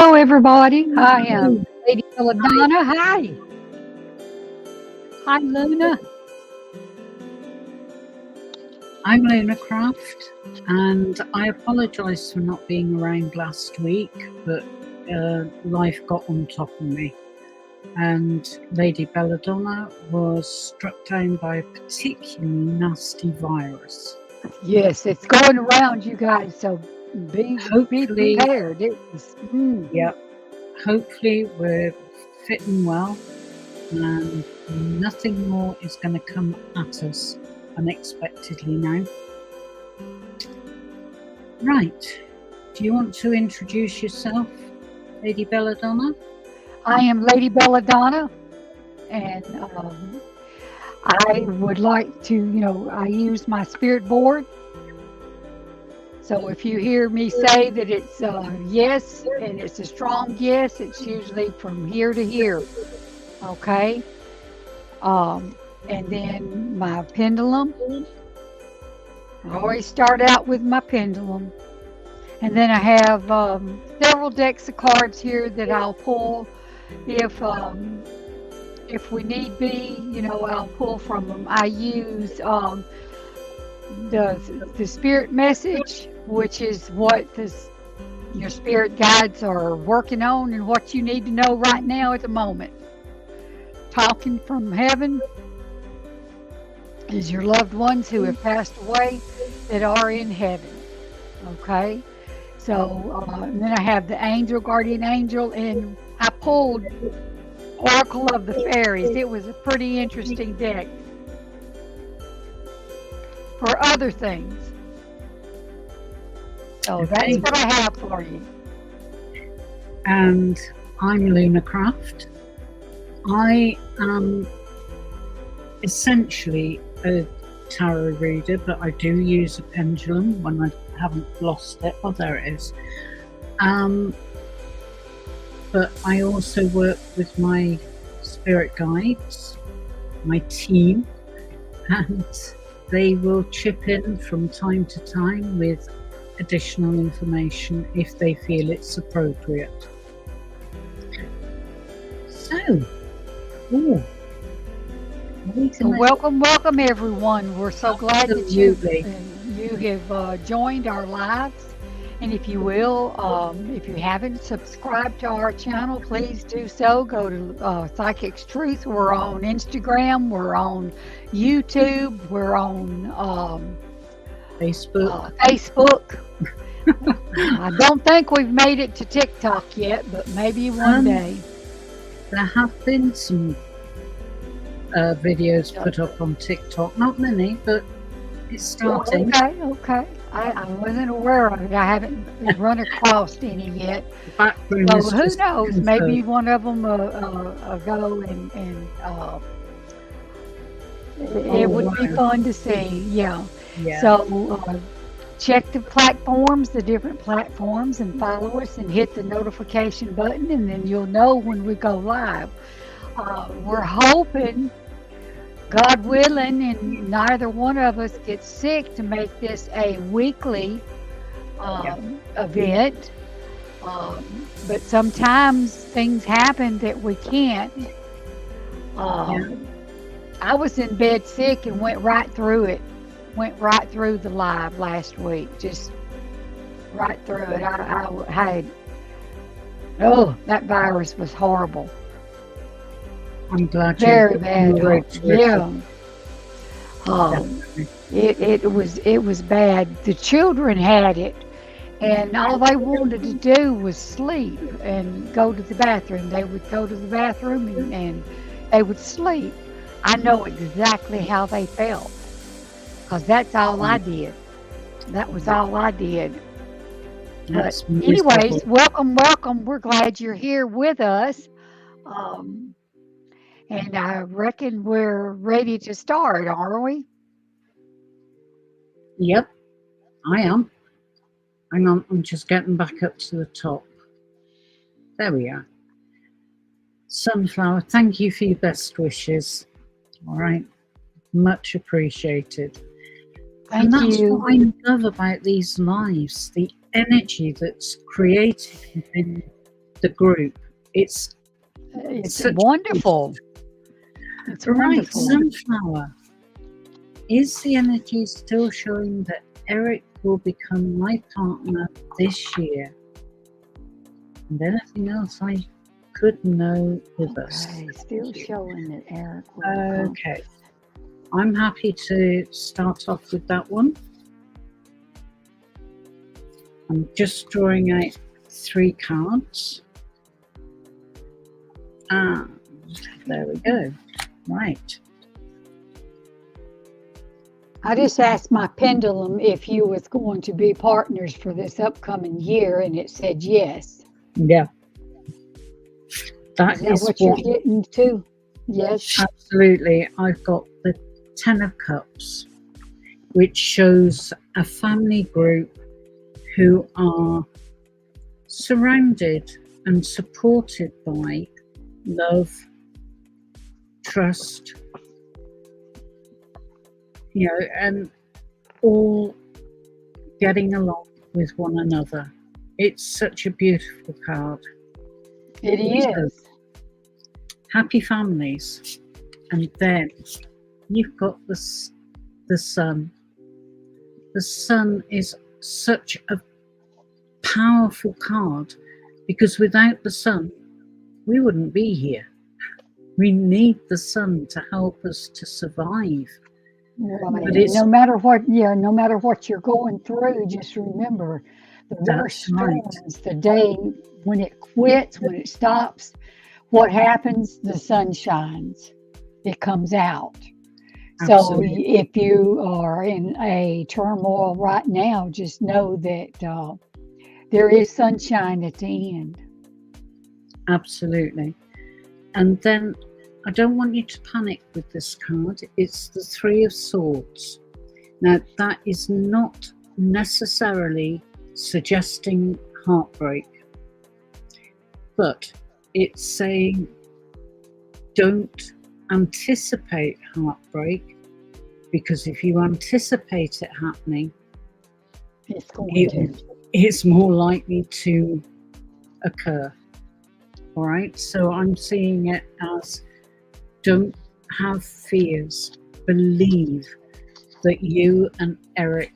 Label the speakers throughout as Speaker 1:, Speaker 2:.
Speaker 1: Hello, everybody. I am Lady Bella Donna. Hi. Hi, Luna.
Speaker 2: I'm Lunarcraft, and I apologise for not being around last week, but life got on top of me. And Lady Bella Donna was struck down by a particularly nasty virus.
Speaker 1: Yes, it's going around, you guys, so be
Speaker 2: Hopefully,
Speaker 1: prepared.
Speaker 2: yep. Hopefully, we're fit and well, and nothing more is going to come at us unexpectedly now. Right. Do you want to introduce yourself, Lady Bella Donna?
Speaker 1: I am Lady Bella Donna, and I would like to, I use my spirit board. So if you hear me say that it's yes, and it's a strong yes, it's usually from here to here. Okay? And then my pendulum. I always start out with my pendulum. And then I have several decks of cards here that I'll pull if we need be, I'll pull from them. I use the spirit message, which is what your spirit guides are working on and what you need to know right now at the moment. Talking from heaven is your loved ones who have passed away that are in heaven. Okay? So, and then I have the angel, guardian angel, and I pulled Oracle of the Fairies. It was a pretty interesting deck for other things. So that's what I have for you.
Speaker 2: And I'm Lunarcraft. I am essentially a tarot reader, but I do use a pendulum when I haven't lost it. Oh, there it is. But I also work with my spirit guides, my team, and they will chip in from time to time with additional information if they feel it's appropriate. So,
Speaker 1: welcome everyone. We're so glad that you have joined our lives. And if you will, if you haven't subscribed to our channel, please do so. Go to Psychic's Truth. We're on Instagram. We're on YouTube. We're on
Speaker 2: Facebook.
Speaker 1: I don't think we've made it to TikTok yet, but maybe one day.
Speaker 2: There have been some videos put up on TikTok. Not many, but it's starting.
Speaker 1: Okay. I wasn't aware of it. I haven't run across any yet. So who knows? Maybe one of them will go and it would be fun to see. Yeah. So check the platforms, the different platforms, and follow us and hit the notification button, and then you'll know when we go live. We're hoping, God willing, and neither one of us gets sick, to make this a weekly event. But sometimes things happen that we can't. I was in bed sick and went right through it. Went right through the live last week. Just right through it. I had, that virus was horrible.
Speaker 2: I'm glad
Speaker 1: very bad. Yeah. It was bad. The children had it, and all they wanted to do was sleep and go to the bathroom. They would go to the bathroom and they would sleep. I know exactly how they felt, because that's all I did. That was all I did. But anyways, welcome. We're glad you're here with us. And I reckon we're ready to start, aren't we?
Speaker 2: Yep, I am. Hang on, I'm just getting back up to the top. There we are. Sunflower, thank you for your best wishes. All right, much appreciated.
Speaker 1: Thank you.
Speaker 2: That's what I love about these lives, the energy that's created within the group.
Speaker 1: It's
Speaker 2: such
Speaker 1: wonderful. It's
Speaker 2: right.
Speaker 1: wonderful.
Speaker 2: Sunflower. Is the energy still showing that Eric will become my partner this year? And anything else I could know with us?
Speaker 1: Okay, still showing that Eric will become.
Speaker 2: Okay. I'm happy to start off with that one. I'm just drawing out 3 cards. And there we go. Right.
Speaker 1: I just asked my pendulum if you was going to be partners for this upcoming year, and it said yes.
Speaker 2: Yeah.
Speaker 1: Is that what you're getting to? Yes.
Speaker 2: Absolutely. I've got the 10 of Cups, which shows a family group who are surrounded and supported by love, trust, and all getting along with one another. It's such a beautiful card.
Speaker 1: It is.
Speaker 2: Happy families. And then you've got the sun. The sun is such a powerful card because without the sun, we wouldn't be here. We need the sun to help us to survive.
Speaker 1: Right. No matter what you're going through, just remember the worst storms, the day when it quits, when it stops, what happens? The sun shines. It comes out.
Speaker 2: Absolutely.
Speaker 1: So if you are in a turmoil right now, just know that there is sunshine at the end.
Speaker 2: Absolutely. And then I don't want you to panic with this card. It's the 3 of Swords. Now, that is not necessarily suggesting heartbreak, but it's saying don't anticipate heartbreak, because if you anticipate it happening, it's more likely to occur. All right, so I'm seeing it as don't have fears, believe that you and Eric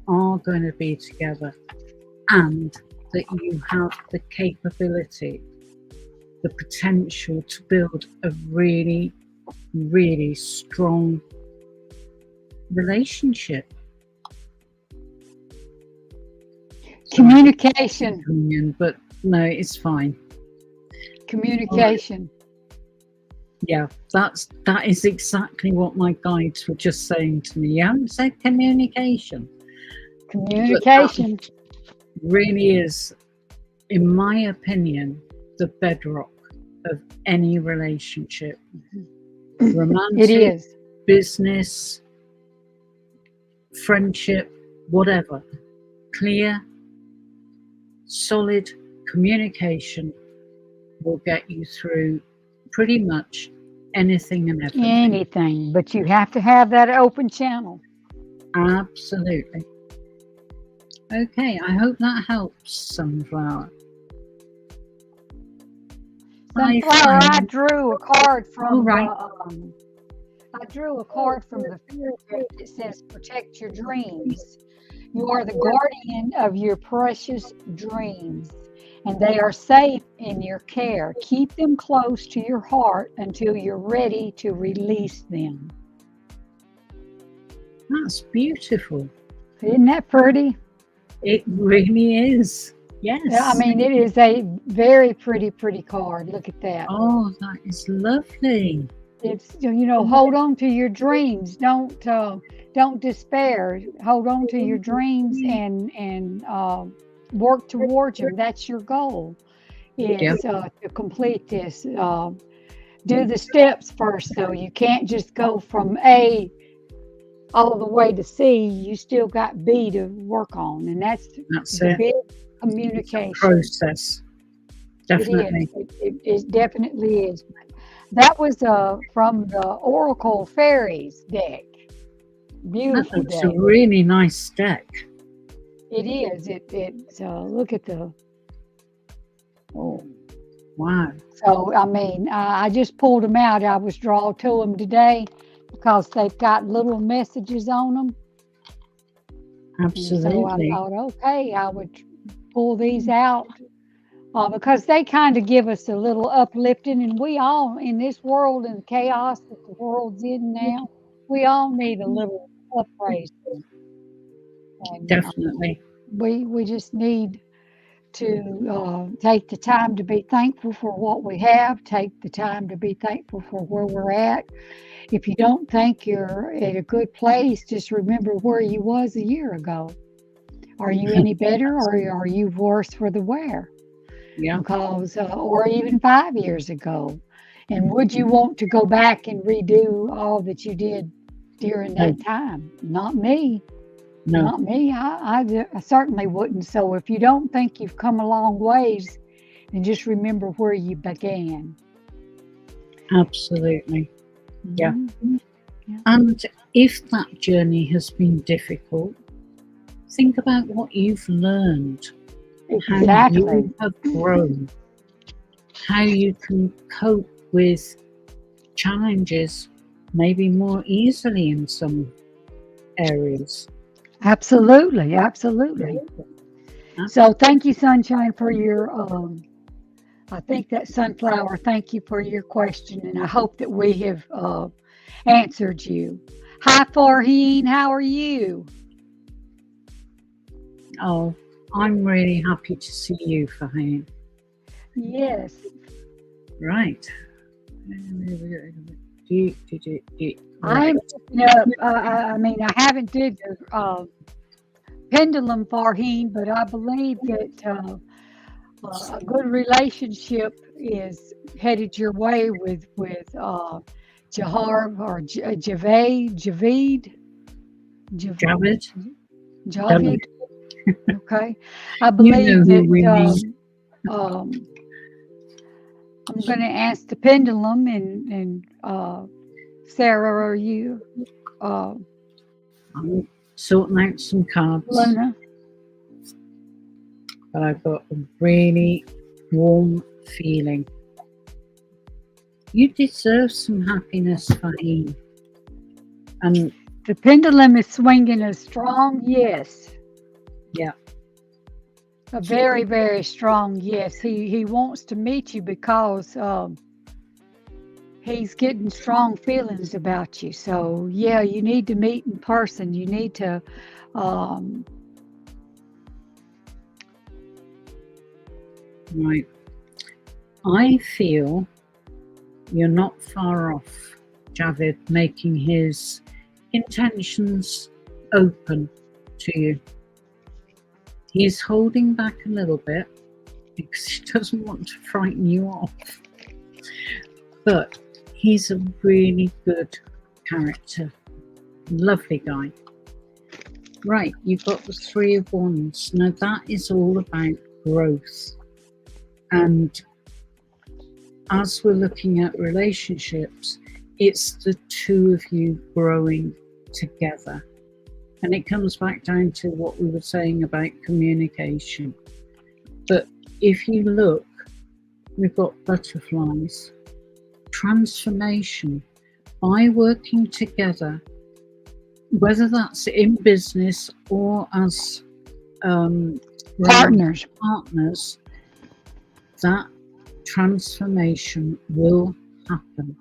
Speaker 2: are going to be together and that you have the capability, the potential to build a really, really strong relationship.
Speaker 1: Communication.
Speaker 2: But no, it's fine.
Speaker 1: Communication.
Speaker 2: Yeah, that is exactly what my guides were just saying to me. You haven't said communication.
Speaker 1: Communication
Speaker 2: really is, in my opinion, the bedrock of any relationship. Romantic,
Speaker 1: it is.
Speaker 2: Business, friendship, whatever. Clear, solid communication will get you through pretty much anything and everything.
Speaker 1: Anything, but you have to have that open channel.
Speaker 2: Absolutely. Okay, I hope that helps, Sunflower.
Speaker 1: Sunflower, I drew a card from I drew a card from the fairy deck that says protect your dreams. You are the guardian of your precious dreams, and they are safe in your care. Keep them close to your heart until you're ready to release them.
Speaker 2: That's beautiful.
Speaker 1: Isn't that pretty?
Speaker 2: It really is. Yes.
Speaker 1: I mean, it is a very pretty card. Look at that.
Speaker 2: Oh, that is lovely.
Speaker 1: It's, hold on to your dreams. Don't despair. Hold on to your dreams and work towards them. That's your goal. Is to complete this. Do the steps first, though. You can't just go from A all the way to C. You still got B to work on, and that's the big communication
Speaker 2: process. Definitely,
Speaker 1: it definitely is. That was from the Oracle Fairies deck. Beautiful deck.
Speaker 2: It's a really nice deck.
Speaker 1: It is. It's look at the.
Speaker 2: Wow.
Speaker 1: So, I mean, I just pulled them out. I was drawn to them today because they've got little messages on them. And so I
Speaker 2: Absolutely.
Speaker 1: thought, okay, I would pull these out because they kind of give us a little uplifting. And we all, in this world and chaos that the world's in now, we all need a little upraising. And
Speaker 2: Definitely.
Speaker 1: we just need to take the time to be thankful for what we have, take the time to be thankful for where we're at. If you don't think you're at a good place, just remember where you was a year ago. Are you any better or are you worse for the wear?
Speaker 2: Yeah.
Speaker 1: Because, or even 5 years ago. And would you want to go back and redo all that you did during
Speaker 2: No,
Speaker 1: that time? Not me.
Speaker 2: no,
Speaker 1: Not me. I certainly wouldn't. So if you don't think you've come a long ways, then just remember where you began.
Speaker 2: absolutely. Yeah.
Speaker 1: Mhm. Yeah.
Speaker 2: And if that journey has been difficult, think about what you've learned, how
Speaker 1: Exactly.
Speaker 2: you have grown, how you can cope with challenges maybe more easily in some areas.
Speaker 1: Absolutely. Absolutely. So thank you, Sunshine, for your I think that sunflower, thank you for your question, and I hope that we have answered you. Hi, Farheen, how are you?
Speaker 2: Oh, I'm really happy to see you, Fahim.
Speaker 1: Yes,
Speaker 2: Right.
Speaker 1: I'm
Speaker 2: Right.
Speaker 1: picking up. I mean, I haven't did the pendulum, Farheen, but I believe that a good relationship is headed your way with Jahar or Javid, Jav-
Speaker 2: Javid, David,
Speaker 1: Javid. Okay, I
Speaker 2: you know
Speaker 1: believe
Speaker 2: who
Speaker 1: that
Speaker 2: we mean.
Speaker 1: um, I'm going to ask the pendulum and Sarah, are you uh,
Speaker 2: I'm sorting out some cards,
Speaker 1: Luna?
Speaker 2: but I've got a really warm feeling. You deserve some happiness, Fahim. And
Speaker 1: The pendulum is swinging a strong yes,
Speaker 2: yeah,
Speaker 1: a very very strong yes. He wants to meet you because he's getting strong feelings about you. So yeah, you need to meet in person. You need to. Um,
Speaker 2: right. I feel you're not far off, Javid, making his intentions open to you. He's holding back a little bit because he doesn't want to frighten you off. But he's a really good character. Lovely guy. Right, you've got the Three of Wands. Now that is all about growth. And as we're looking at relationships, it's the two of you growing together. And it comes back down to what we were saying about communication. But if you look, we've got butterflies, transformation by working together, whether that's in business or as
Speaker 1: Partners.
Speaker 2: partners, that transformation will happen.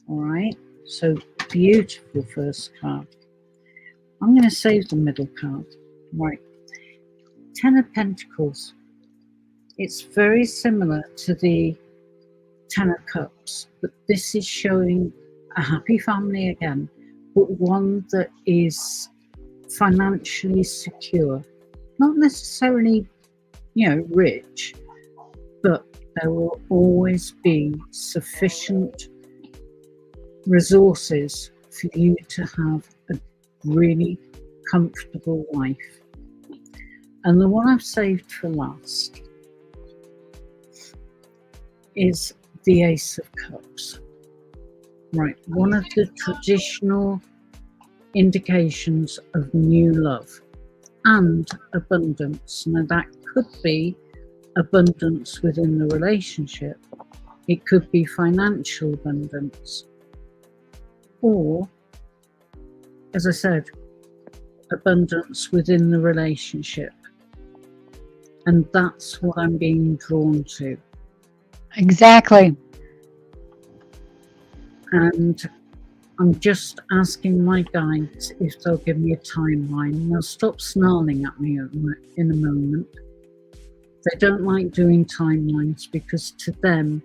Speaker 2: All right, so beautiful first card. I'm going to save the middle card. Right, Ten of Pentacles. It's very similar to the Ten of Cups, but this is showing a happy family again, but one that is financially secure. Not necessarily, rich, but there will always be sufficient resources for you to have a really comfortable life. And the one I've saved for last is the Ace of Cups. Right, one of the traditional indications of new love and abundance. Now that could be abundance within the relationship. It could be financial abundance, or, as I said, abundance within the relationship. And that's what I'm being drawn to.
Speaker 1: Exactly.
Speaker 2: And I'm just asking my guides if they'll give me a timeline. They'll stop snarling at me in a moment. They don't like doing timelines because to them,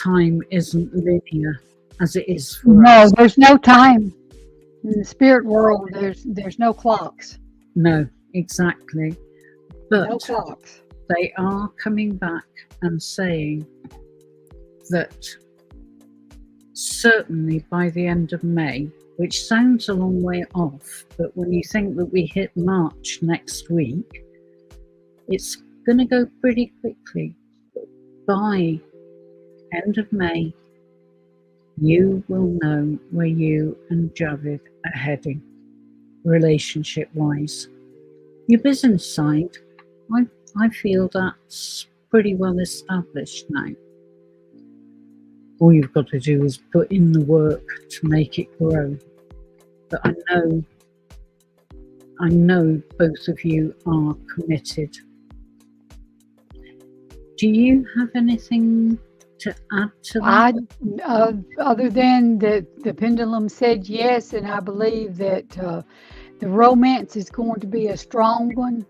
Speaker 2: time isn't linear as it is for
Speaker 1: No,
Speaker 2: us.
Speaker 1: there's no time. In the spirit world, there's no clocks.
Speaker 2: No, exactly.
Speaker 1: No
Speaker 2: But
Speaker 1: clocks.
Speaker 2: they are coming back and saying that certainly by the end of May, which sounds a long way off, but when you think that we hit March next week, it's going to go pretty quickly. By end of May, you will know where you and Javid are heading, relationship-wise. Your business side, I feel that's pretty well established now. All you've got to do is put in the work to make it grow. But I know both of you are committed. Do you have anything to add to that?
Speaker 1: Other than the pendulum said yes, and I believe that the romance is going to be a strong one,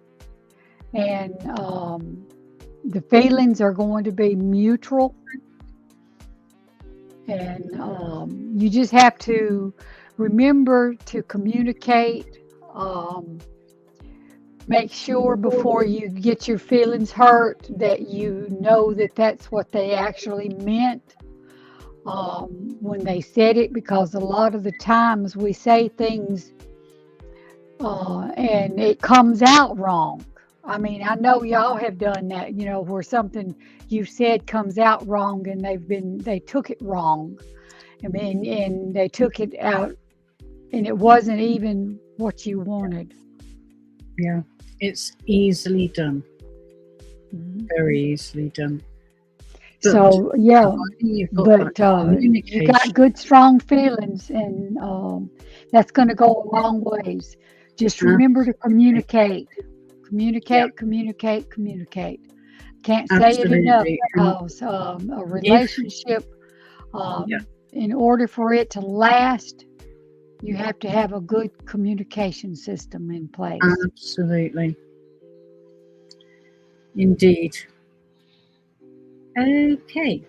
Speaker 1: and the feelings are going to be mutual. And you just have to remember to communicate. Make sure before you get your feelings hurt that you know that that's what they actually meant when they said it, because a lot of the times we say things and it comes out wrong. I mean, I know y'all have done that, where something you said comes out wrong and they took it wrong. I mean, and they took it out and it wasn't even what you wanted.
Speaker 2: Yeah, it's easily done. Very easily done. But
Speaker 1: so, yeah,
Speaker 2: you've got
Speaker 1: but you
Speaker 2: communication.
Speaker 1: got good, strong feelings, and that's going to go a long ways. Just remember to communicate. Communicate. Can't say it enough,
Speaker 2: Absolutely.
Speaker 1: because a relationship, in order for it to last, you have to have a good communication system in place.
Speaker 2: Absolutely. Indeed. Okay.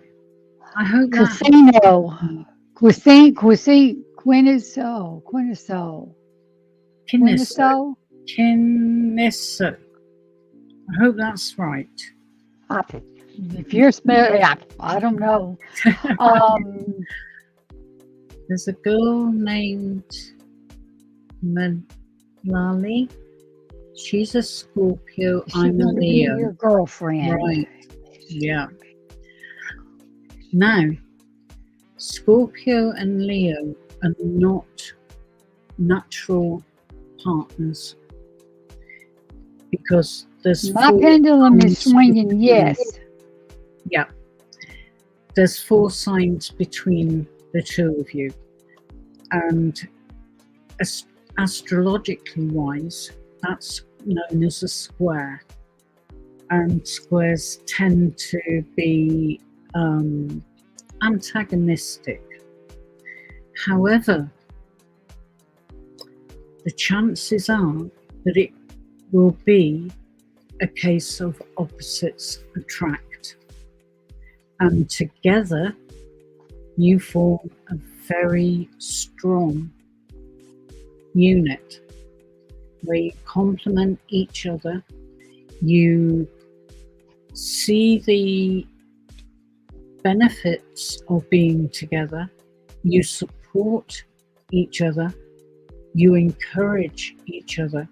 Speaker 2: I hope that Kiniso. I hope that's right.
Speaker 1: If you're smelling, I don't know.
Speaker 2: There's a girl named Malali. She's a Scorpio. I'm a
Speaker 1: She's
Speaker 2: Leo.
Speaker 1: your girlfriend.
Speaker 2: Right. Yeah. Now, Scorpio and Leo are not natural partners, because there's
Speaker 1: my pendulum is swinging yes.
Speaker 2: Yeah. There's 4 signs between the two of you. And astrologically wise, that's known as a square. And squares tend to be antagonistic. However, the chances are that it will be a case of opposites attract. And together, you form a very strong unit where you complement each other. You see the benefits of being together. You support each other. You encourage each other.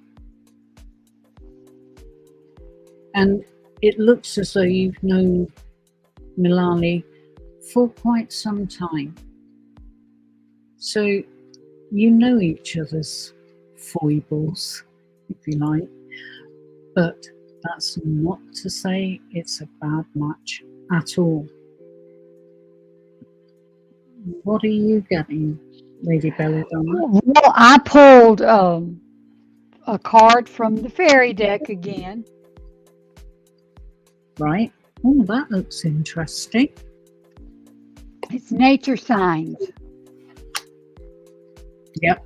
Speaker 2: And it looks as though you've known Milali for quite some time. So you know each other's foibles, if you like, but That's not to say it's a bad match at all. What are you getting, Lady Bella Donna?
Speaker 1: Well, I pulled a card from the fairy deck again.
Speaker 2: Right? Oh, that looks interesting.
Speaker 1: It's nature signs.
Speaker 2: Yep.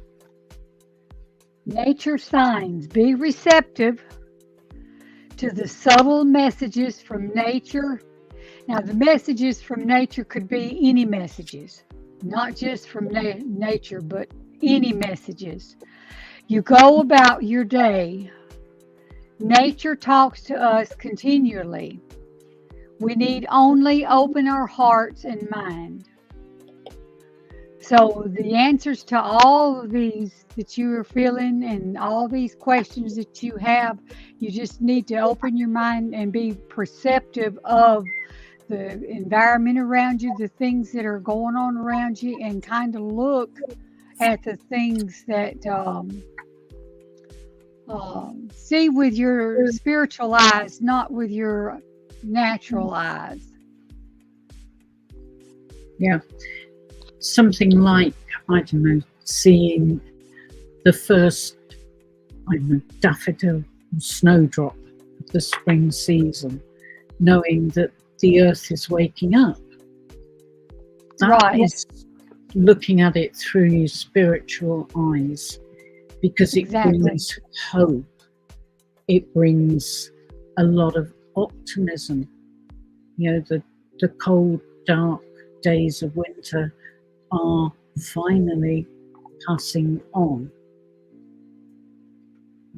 Speaker 1: Nature signs. Be receptive to the subtle messages from nature. Now, the messages from nature could be any messages, not just from nature, but any messages. You go about your day. Nature talks to us continually. We need only open our hearts and mind. So the answers to all of these that you are feeling and all these questions that you have, you just need to open your mind and be perceptive of the environment around you, the things that are going on around you, and kind of look at the things that see with your spiritual eyes, not with your natural eyes.
Speaker 2: Yeah. Something like, I don't know, seeing the first, I don't know, daffodil snowdrop of the spring season, knowing that the earth is waking up. That is looking at it through your spiritual eyes, because it brings hope. It brings a lot of optimism. You know, the cold, dark days of winter are finally passing on.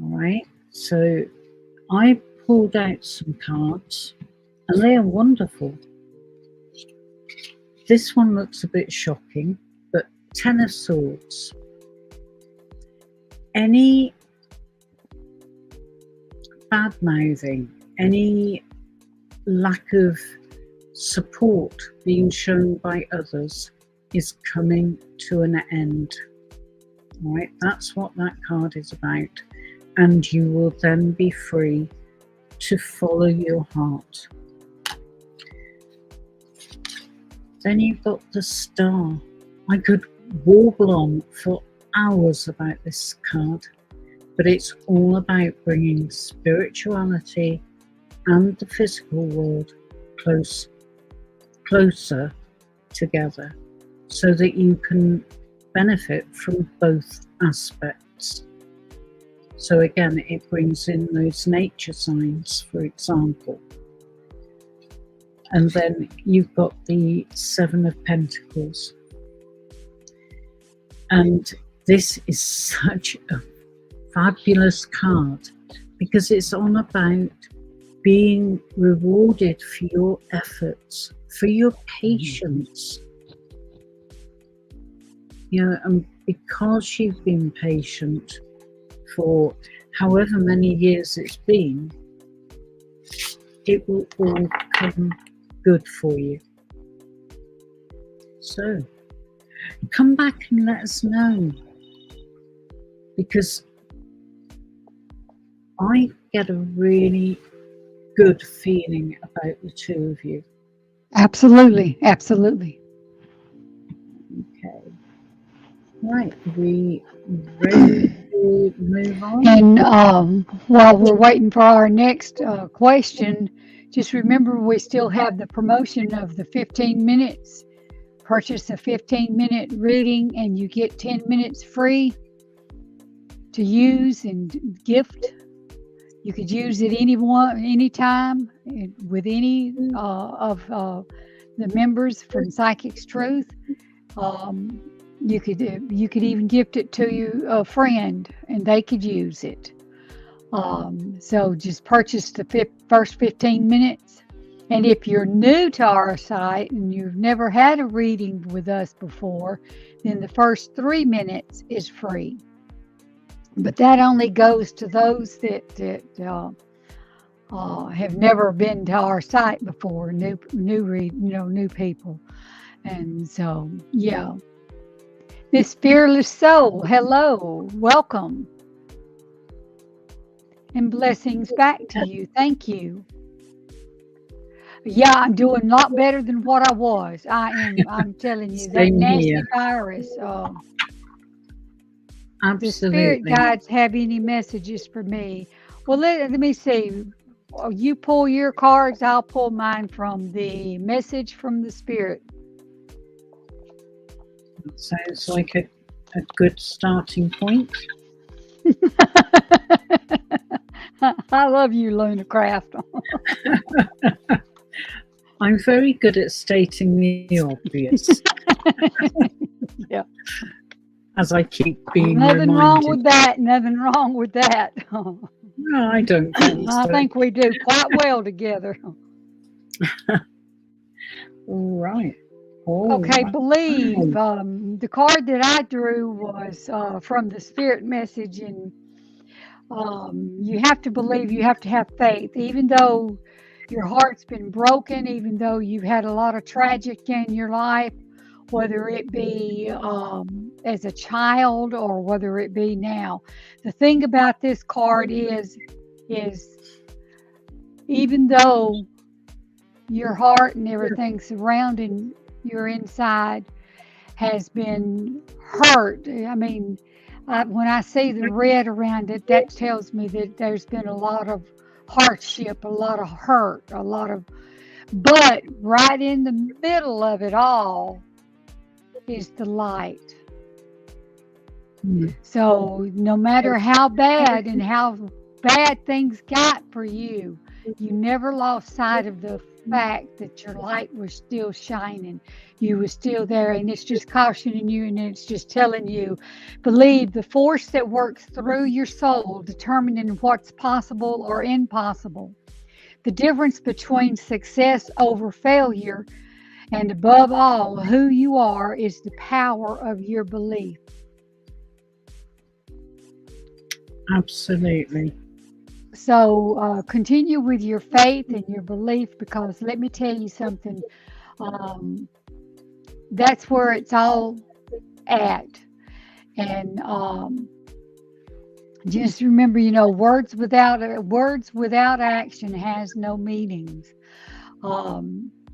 Speaker 2: All right, so I pulled out some cards and they are wonderful. This one looks a bit shocking, but 10 of Swords. Any bad mouthing, any lack of support being shown by others is coming to an end. All right, that's what that card is about. And you will then be free to follow your heart. Then you've got the Star. I could warble on for hours about this card, but it's all about bringing spirituality and the physical world closer together, so that you can benefit from both aspects. So again, it brings in those nature signs, for example. And then you've got the Seven of Pentacles. And this is such a fabulous card, because it's on about being rewarded for your efforts, for your patience. You know, and because you've been patient for however many years it's been, it will all come good for you. So come back and let us know, because I get a really good feeling about the two of you.
Speaker 1: Absolutely, absolutely.
Speaker 2: Okay. Right, we ready to move on?
Speaker 1: And while we're waiting for our next question, just remember we still have the promotion of the 15 minutes. Purchase a 15-minute reading and you get 10 minutes free to use and gift. You could use it anytime with any of the members from Psychic's Truth. You could even gift it to a friend and they could use it. So just purchase the first 15 minutes. And if you're new to our site and you've never had a reading with us before, then the first 3 minutes is free. But that only goes to those that have never been to our site before, new people. And so, yeah. Miss Fearless Soul, hello, welcome. and blessings back to you. Thank you. Yeah, I'm doing a lot better than what I was. I am. I'm telling you, that
Speaker 2: Same
Speaker 1: nasty
Speaker 2: here.
Speaker 1: virus. The spirit
Speaker 2: Absolutely.
Speaker 1: guides have any messages for me? Well, let me see. You pull your cards, I'll pull mine from the message from the spirit.
Speaker 2: That sounds like a good starting point.
Speaker 1: I love you, Lunarcraft.
Speaker 2: I'm very good at stating the obvious,
Speaker 1: Yeah.
Speaker 2: as I keep being
Speaker 1: Nothing wrong
Speaker 2: reminded.
Speaker 1: with that. Nothing wrong with that.
Speaker 2: No, I don't think
Speaker 1: I
Speaker 2: so.
Speaker 1: think we do quite well together.
Speaker 2: All right. All
Speaker 1: Okay,
Speaker 2: right.
Speaker 1: believe. The card that I drew was from the spirit message, and you have to believe, you have to have faith, even though your heart's been broken, even though you've had a lot of tragic in your life, whether it be as a child or whether it be now. The thing about this card is even though your heart and everything surrounding your inside has been hurt. I mean, when I see the red around it, that tells me that there's been a lot of hardship, a lot of hurt, but right in the middle of it all is the light.
Speaker 2: Mm.
Speaker 1: So no matter how bad and how bad things got for you, you never lost sight of the fact that your light was still shining. You were still there, and it's just cautioning you, and it's just telling you, believe the force that works through your soul, determining what's possible or impossible. The difference between success over failure, and above all, who you are, is the power of your belief.
Speaker 2: Absolutely.
Speaker 1: So continue with your faith and your belief, because let me tell you something. That's where it's all at. And just remember, words without action has no meanings.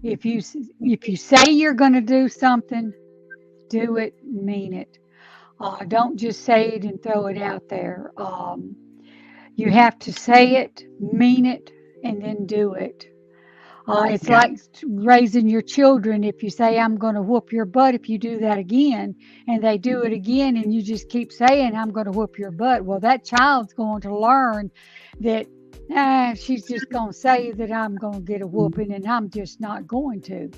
Speaker 1: If you say you're going to do something, do it, mean it. Don't just say it and throw it out there. You have to say it, mean it, and then do it. It's
Speaker 2: Yeah.
Speaker 1: like raising your children. If you say, I'm going to whoop your butt if you do that again, and they do it again, and you just keep saying, I'm going to whoop your butt, well, that child's going to learn that she's just going to say that I'm going to get a whooping, and I'm just not going to.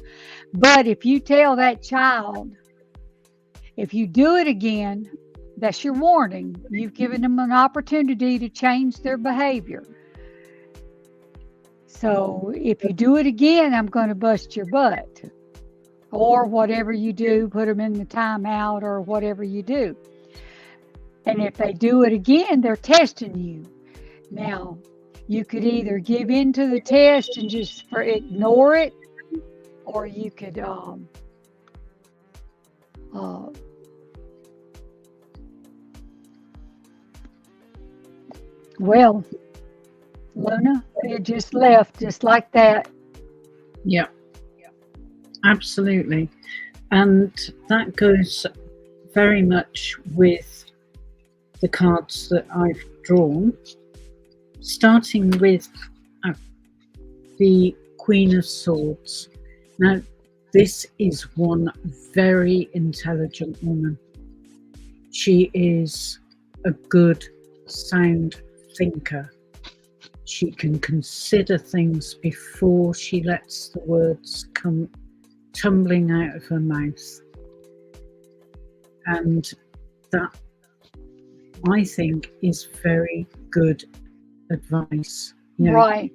Speaker 1: But if you tell that child, if you do it again, that's your warning. You've given them an opportunity to change their behavior. So if you do it again, I'm going to bust your butt. Or whatever you do, put them in the timeout or whatever you do. And if they do it again, they're testing you. Now, you could either give in to the test and just ignore it, or you could well, Luna, it just left just like that.
Speaker 2: Yeah. Absolutely. And that goes very much with the cards that I've drawn, starting with the Queen of Swords. Now, this is one very intelligent woman. She is a good, sound thinker. She can consider things before she lets the words come tumbling out of her mouth. And that, I think, is very good advice.
Speaker 1: Right.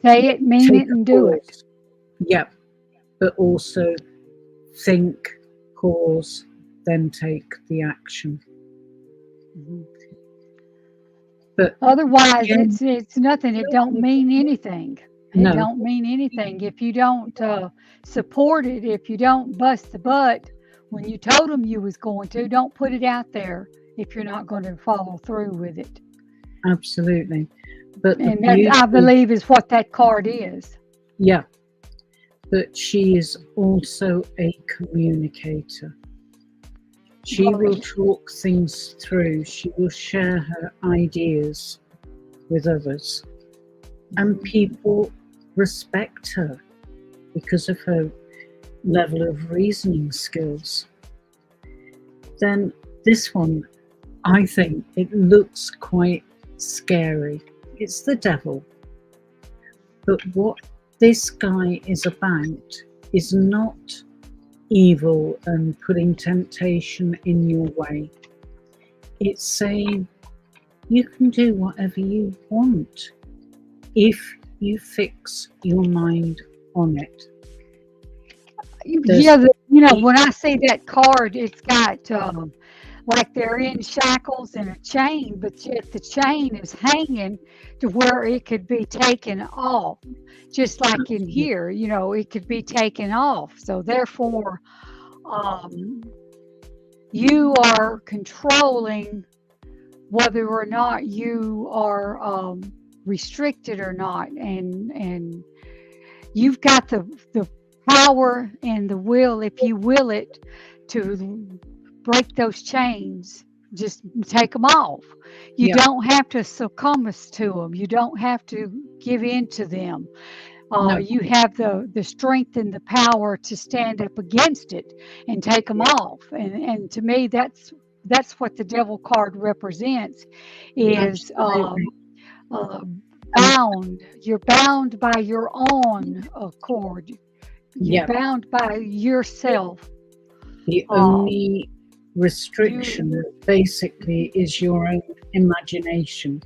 Speaker 1: Say it, mean it, and do it.
Speaker 2: Yep. But also think, pause, then take the action.
Speaker 1: Mm-hmm.
Speaker 2: But
Speaker 1: otherwise, it's nothing. It don't mean anything.
Speaker 2: No.
Speaker 1: It don't mean anything. If you don't support it, if you don't bust the butt when you told them you was going to, don't put it out there if you're not going to follow through with it.
Speaker 2: absolutely. But the
Speaker 1: And that, I
Speaker 2: beauty,
Speaker 1: believe, is what that card is.
Speaker 2: yeah, but she is also a communicator. She will
Speaker 1: Right.
Speaker 2: talk things through. She will share her ideas with others. And people respect her because of her level of reasoning skills. Then this one, I think it looks quite scary. It's the devil. But what this guy is about is not evil and putting temptation in your way. It's saying you can do whatever you want if you fix your mind on it. There's
Speaker 1: Yeah, when I see that card, it's got like they're in shackles and a chain, but yet the chain is hanging to where it could be taken off. Just like in here, it could be taken off. So therefore, um, you are controlling whether or not you are restricted or not, and you've got the power and the will, if you will it, to break those chains. Just take them off. You
Speaker 2: yeah,
Speaker 1: don't have to succumb to them. You don't have to give in to them.
Speaker 2: no,
Speaker 1: You have the strength and the power to stand up against it and take them off. And to me, that's what the devil card represents. Is
Speaker 2: absolutely.
Speaker 1: uh,
Speaker 2: And
Speaker 1: bound. You're bound by your own accord. You're
Speaker 2: yeah,
Speaker 1: bound by yourself.
Speaker 2: the
Speaker 1: Um,
Speaker 2: only restriction
Speaker 1: you,
Speaker 2: basically is your own imagination.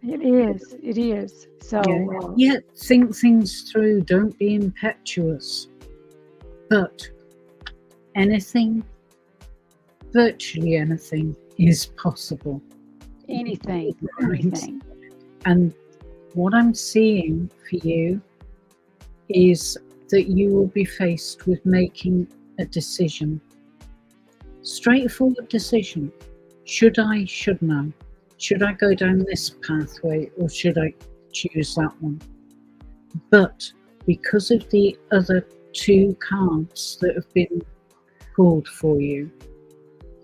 Speaker 1: it is, it is. So,
Speaker 2: Yeah, yeah, think things through, don't be impetuous. But anything, virtually anything, is possible.
Speaker 1: anything,
Speaker 2: Right?
Speaker 1: anything.
Speaker 2: And what I'm seeing for you is that you will be faced with making a decision. Straightforward decision. Should I, shouldn't I? Should I go down this pathway or should I choose that one? But because of the other two cards that have been pulled for you,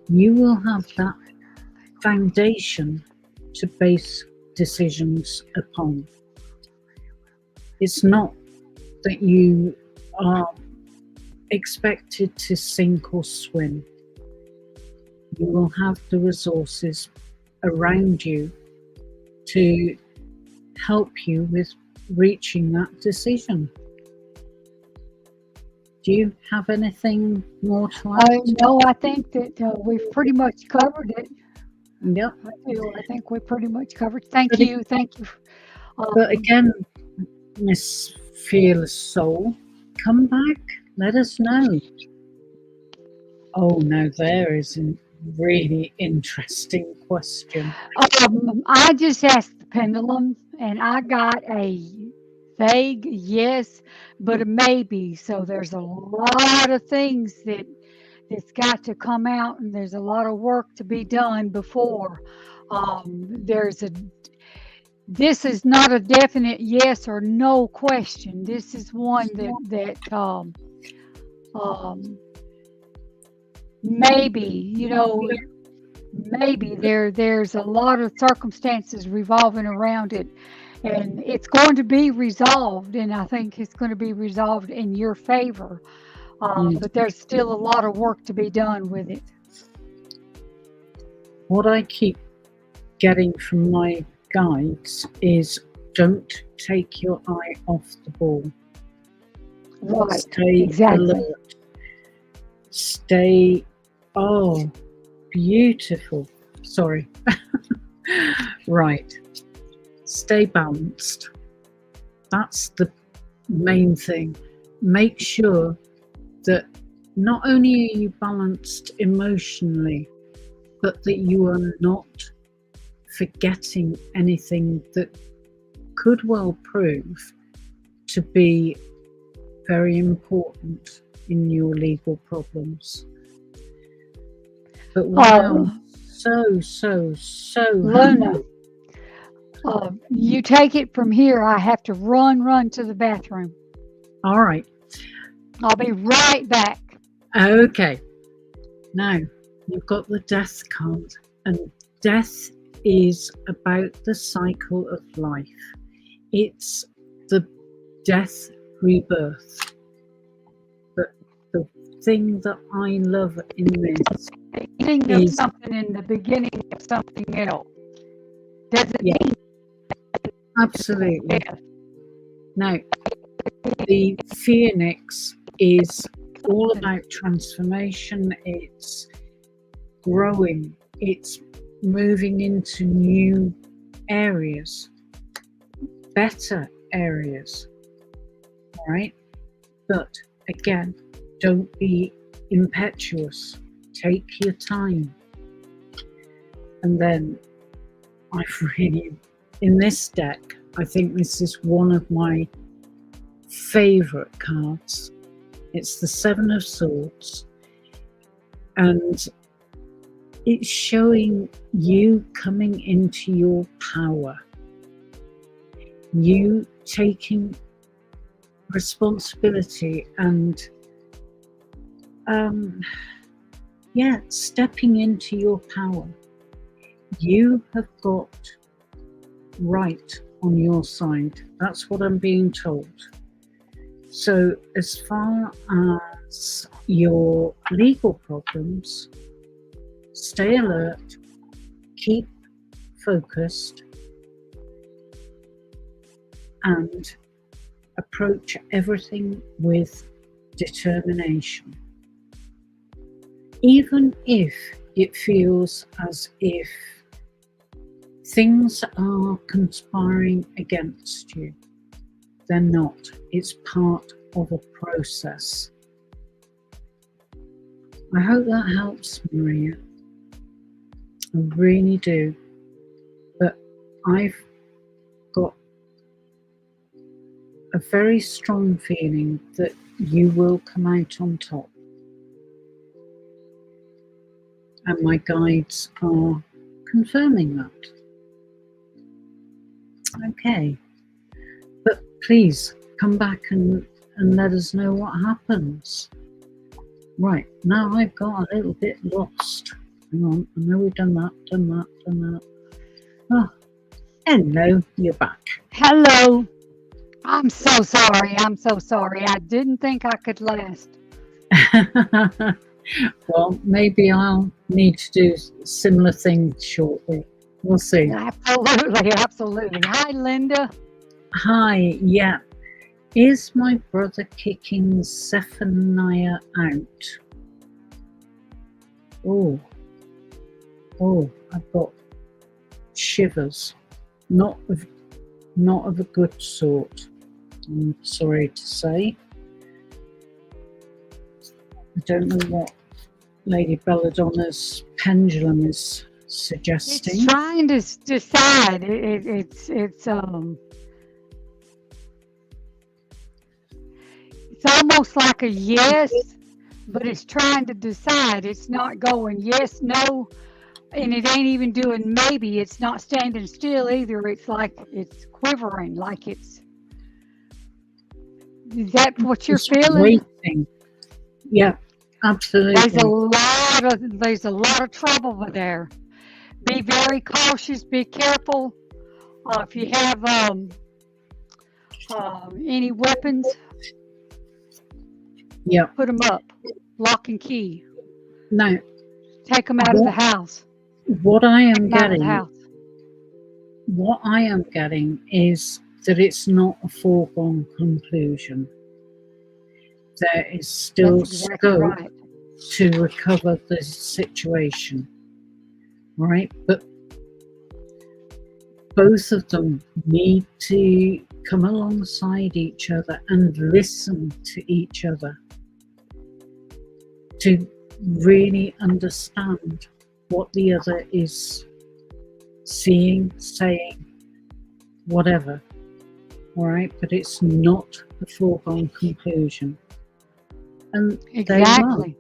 Speaker 2: you will have that foundation to base decisions upon. It's not that you are expected to sink or swim. You will have the resources around you to help you with reaching that decision. Do you have anything more to add?
Speaker 1: No, I think that we've pretty much covered it.
Speaker 2: Yep.
Speaker 1: I think we pretty much covered. Thank
Speaker 2: But,
Speaker 1: you, thank you.
Speaker 2: but again, Miss Fearless Soul, come back. Let us know. Oh, no, there is a really interesting question.
Speaker 1: I just asked the pendulum, and I got a vague yes, but a maybe. So there's a lot of things that's got to come out, and there's a lot of work to be done before there's a. This is not a definite yes or no question. This is one that maybe maybe there's a lot of circumstances revolving around it, and it's going to be resolved, and I think it's going to be resolved in your favor, but there's still a lot of work to be done with it.
Speaker 2: What I keep getting from my guides is don't take your eye off the ball.
Speaker 1: Right,
Speaker 2: Stay
Speaker 1: exactly.
Speaker 2: alert. Stay, oh, beautiful. Sorry. Right. Stay balanced. That's the main thing. Make sure that not only are you balanced emotionally, but that you are not forgetting anything that could well prove to be very important in your legal problems. But what I'm so
Speaker 1: Luna,
Speaker 2: happy.
Speaker 1: You take it from here. I have to run to the bathroom.
Speaker 2: All right.
Speaker 1: I'll be right back.
Speaker 2: Okay. Now, you've got the death card, and death is about the cycle of life. It's the death rebirth. But the thing that I love in this
Speaker 1: Beginning of
Speaker 2: is,
Speaker 1: something in the beginning of something else. Doesn't
Speaker 2: yeah,
Speaker 1: mean
Speaker 2: absolutely.
Speaker 1: death.
Speaker 2: Now, the phoenix is all about transformation. It's growing. It's moving into new areas, better areas, all right? But again, don't be impetuous. Take your time. And then I've really, in this deck, I think this is one of my favorite cards. It's the Seven of Swords, and it's showing you coming into your power, you taking responsibility and stepping into your power. You have got right on your side. That's what I'm being told. So as far as your legal problems, stay alert, keep focused, and approach everything with determination. Even if it feels as if things are conspiring against you, they're not. It's part of a process. I hope that helps, Maria. I really do. But I've got a very strong feeling that you will come out on top. And my guides are confirming that. Okay. But please come back and let us know what happens. Right, now I've got a little bit lost. Hang on, I know we've done that. Oh, hello, you're back.
Speaker 1: Hello. I'm so sorry. I didn't think I could last.
Speaker 2: Well, maybe I'll need to do similar things shortly. We'll see.
Speaker 1: Absolutely. Hi, Linda.
Speaker 2: Hi, yeah. Is my brother kicking Zephaniah out? Oh, I've got shivers. Not of a good sort, I'm sorry to say. I don't know what Lady Bella Donna's pendulum is suggesting.
Speaker 1: It's trying to decide. It's almost like a yes, but it's trying to decide. It's not going yes, no, and it ain't even doing maybe. It's not standing still either. It's like it's quivering, like it's. Is that what you're
Speaker 2: Just
Speaker 1: feeling?
Speaker 2: waiting. Yeah, absolutely.
Speaker 1: There's a lot of trouble there. Be very cautious. Be careful. If you have any weapons,
Speaker 2: Yeah.
Speaker 1: put them up. Lock and key.
Speaker 2: Now,
Speaker 1: Take them out of the house.
Speaker 2: what I am
Speaker 1: Take 'em out of the
Speaker 2: getting,
Speaker 1: house.
Speaker 2: what I am getting is that it's not a foregone conclusion. There is still
Speaker 1: That's exactly
Speaker 2: scope
Speaker 1: right.
Speaker 2: to recover the situation, right? But both of them need to come alongside each other and listen to each other to really understand what the other is seeing, saying, whatever. All right, but it's not a foregone conclusion. And
Speaker 1: Exactly.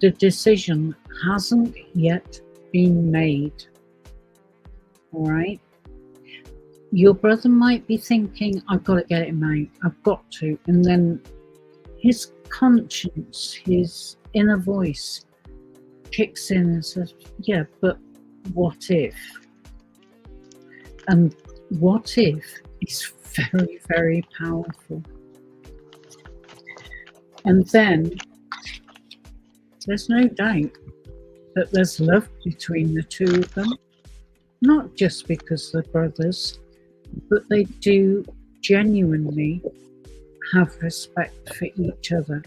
Speaker 2: the decision hasn't yet been made. all right? Your brother might be thinking, I've got to get him out, I've got to. And then his conscience, his inner voice kicks in and says, yeah, but what if? And what if is very, very powerful. And then there's no doubt that there's love between the two of them, not just because they're brothers, but they do genuinely have respect for each other.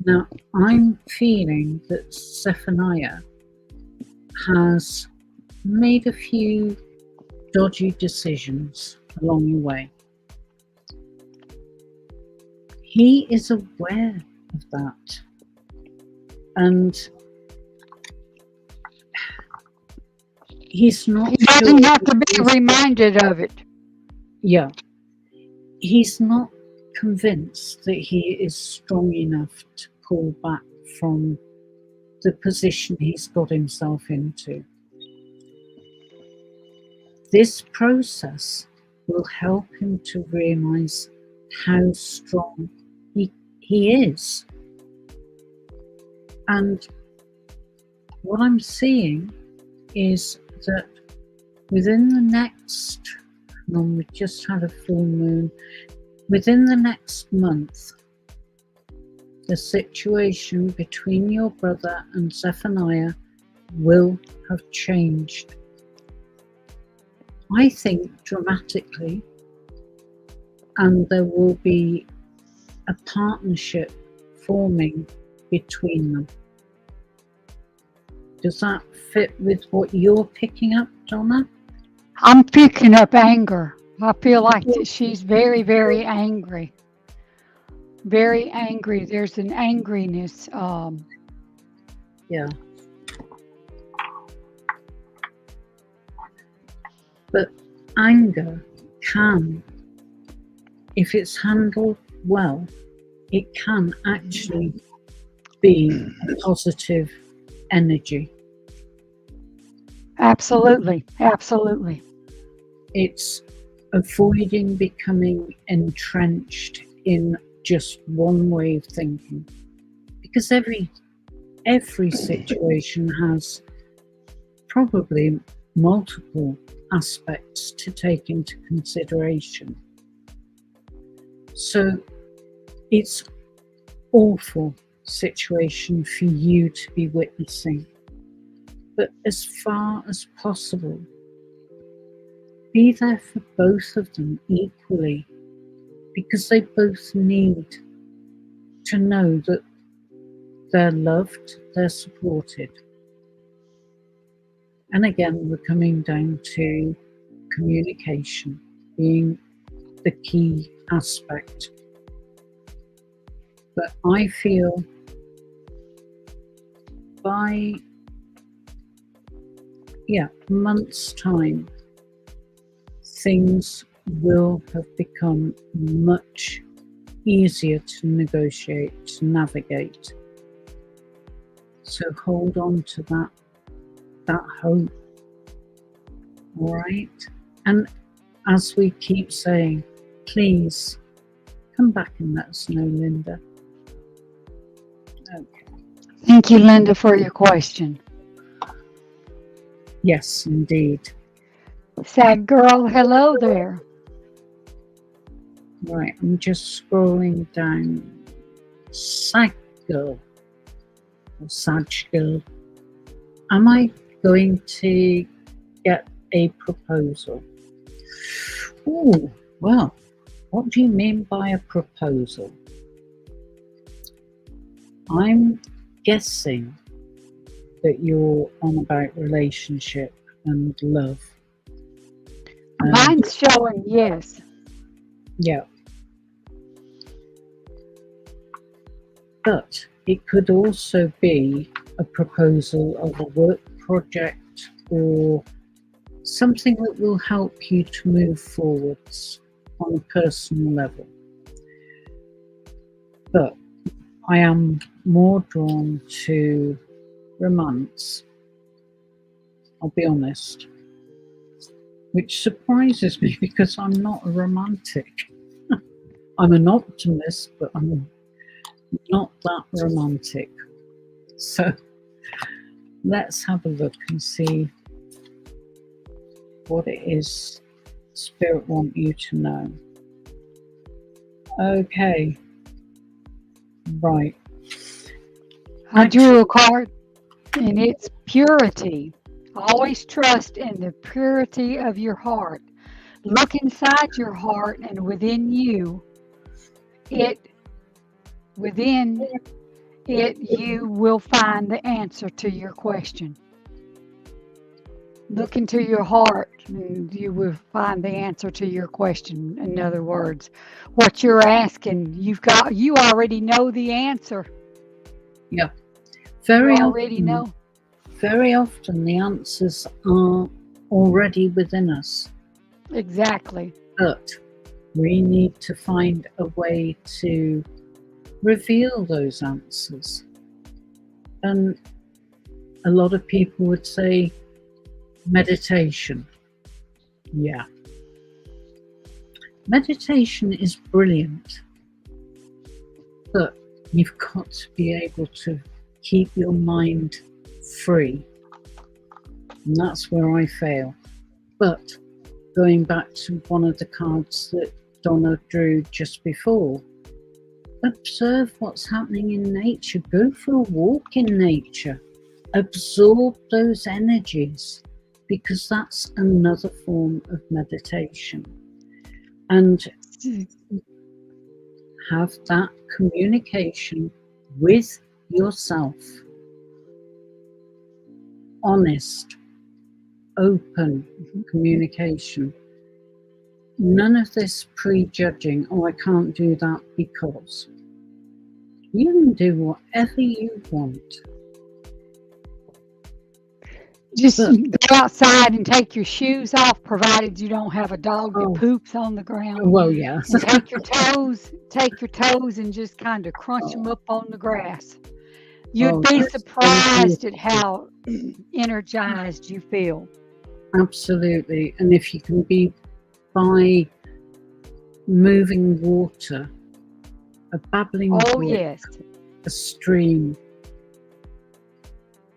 Speaker 2: Now, I'm feeling that Zephaniah has made a few dodgy decisions along the way. He is aware of that. And he's not
Speaker 1: He doesn't have to be reminded of it.
Speaker 2: Yeah. He's not convinced that he is strong enough to pull back from the position he's got himself into. This process will help him to realize how strong he is. And what I'm seeing is that within the next, and we just had a full moon, within the next month, the situation between your brother and Zephaniah will have changed. I think dramatically, and there will be a partnership forming between them. Does that fit with what you're picking up, Donna?
Speaker 1: I'm picking up anger. I feel like that she's very, very angry. Very angry. There's an angriness.
Speaker 2: Yeah. But anger can, if it's handled well, it can actually be a positive energy.
Speaker 1: Absolutely. Absolutely.
Speaker 2: It's avoiding becoming entrenched in just one way of thinking, because every situation has probably multiple aspects to take into consideration. So it's awful situation for you to be witnessing, but as far as possible, be there for both of them equally, because they both need to know that they're loved, they're supported. And again, we're coming down to communication being the key aspect. But I feel by months' time, things will have become much easier to negotiate, to navigate. So hold on to that hope. All right? And as we keep saying, please come back and let us know, Linda. Okay.
Speaker 1: Thank you, Linda, for your question.
Speaker 2: Yes, indeed.
Speaker 1: Sad girl, hello there.
Speaker 2: Right, I'm just scrolling down. Sad girl, or Sag girl. Am I going to get a proposal? Oh, well, what do you mean by a proposal? I'm guessing that you're on about relationship and love.
Speaker 1: Mine's showing yes.
Speaker 2: Yeah. But it could also be a proposal of a work project or something that will help you to move forwards on a personal level. But I am more drawn to romance. I'll be honest. which surprises me because I'm not a romantic. I'm an optimist, but I'm not that romantic. So let's have a look and see what it is Spirit want you to know. Okay. Right.
Speaker 1: I drew a card, and it's purity. Always trust in the purity of your heart. Look inside your heart, and within it, you will find the answer to your question. Look into your heart, and you will find the answer to your question. In other words, what you're asking, you already know the answer.
Speaker 2: Yeah.
Speaker 1: You already know.
Speaker 2: Very often the answers are already within us.
Speaker 1: Exactly.
Speaker 2: But we need to find a way to reveal those answers. And a lot of people would say meditation. Yeah. Meditation is brilliant, but you've got to be able to keep your mind free. And that's where I fail. But going back to one of the cards that Donna drew just before, observe what's happening in nature. Go for a walk in nature. Absorb those energies, because that's another form of meditation. And have that communication with yourself. Honest, open communication. None of this prejudging, oh, I can't do that because. You can do whatever you want.
Speaker 1: Just go outside and take your shoes off, provided you don't have a dog that poops on the ground.
Speaker 2: Well, yeah.
Speaker 1: And take your toes and just kind of crunch them up on the grass. You'd be surprised at how energized you feel.
Speaker 2: Absolutely. And if you can be by moving water, a babbling brook,
Speaker 1: yes,
Speaker 2: a stream,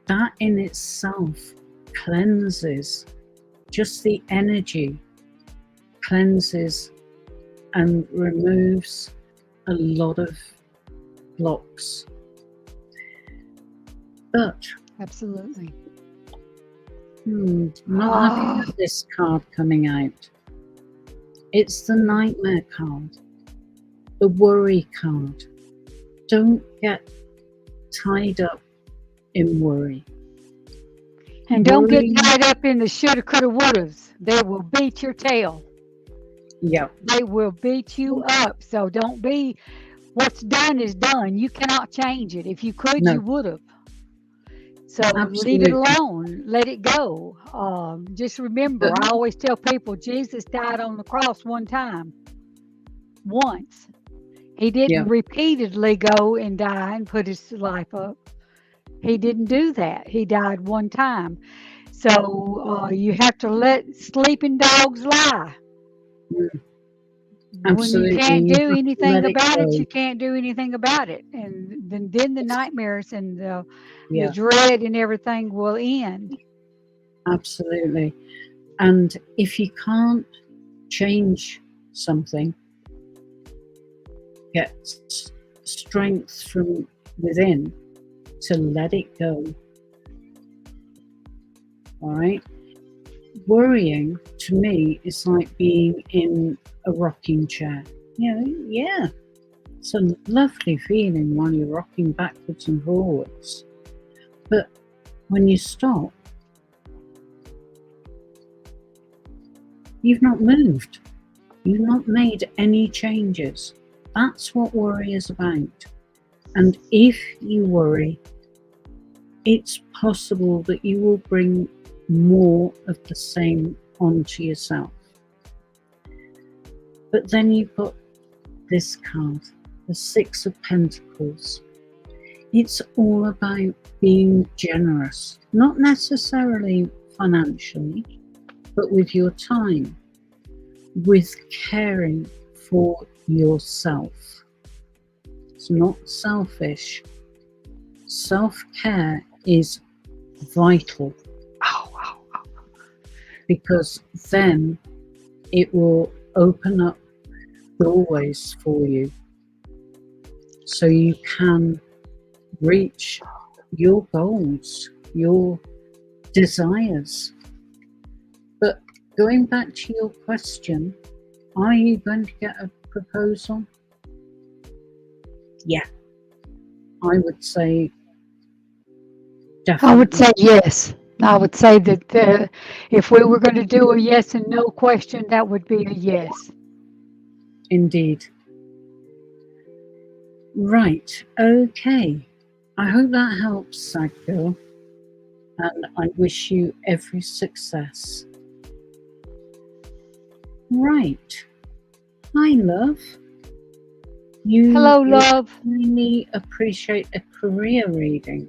Speaker 2: that in itself cleanses, just the energy cleanses and removes a lot of blocks. But
Speaker 1: absolutely.
Speaker 2: Not having this card coming out. It's the nightmare card, the worry card. Don't get tied up in worry.
Speaker 1: And don't get tied up in the shoulda, coulda, wouldas. They will beat your tail.
Speaker 2: Yeah.
Speaker 1: They will beat you up. So don't be, what's done is done. You cannot change it. If you could, you would have. So leave it alone. Let it go. Just remember, I always tell people, Jesus died on the cross one time. Once. He didn't repeatedly go and die and put his life up. He didn't do that. He died one time. So you have to let sleeping dogs lie.
Speaker 2: Absolutely.
Speaker 1: When you can't do anything about it, you can't do anything about it. And then the nightmares and the dread and everything will end.
Speaker 2: Absolutely. And if you can't change something, get strength from within to let it go. All right? Worrying to me is like being in a rocking chair. Yeah. It's a lovely feeling while you're rocking backwards and forwards. But when you stop, you've not moved. You've not made any changes. That's what worry is about. And if you worry, it's possible that you will bring more of the same onto yourself. But then you've got this card, the Six of Pentacles. It's all about being generous, not necessarily financially, but with your time, with caring for yourself. It's not selfish. Self-care is vital, because then it will open up doorways for you so you can reach your goals, your desires. But going back to your question, are you going to get a proposal? Yeah, I would say definitely.
Speaker 1: I would say yes. I would say that if we were going to do a yes and no question, that would be a yes.
Speaker 2: Indeed. Right, okay. I hope that helps, Sad Girl, and I wish you every success. Right. Hi, love. You
Speaker 1: Hello, love.
Speaker 2: really appreciate a career reading.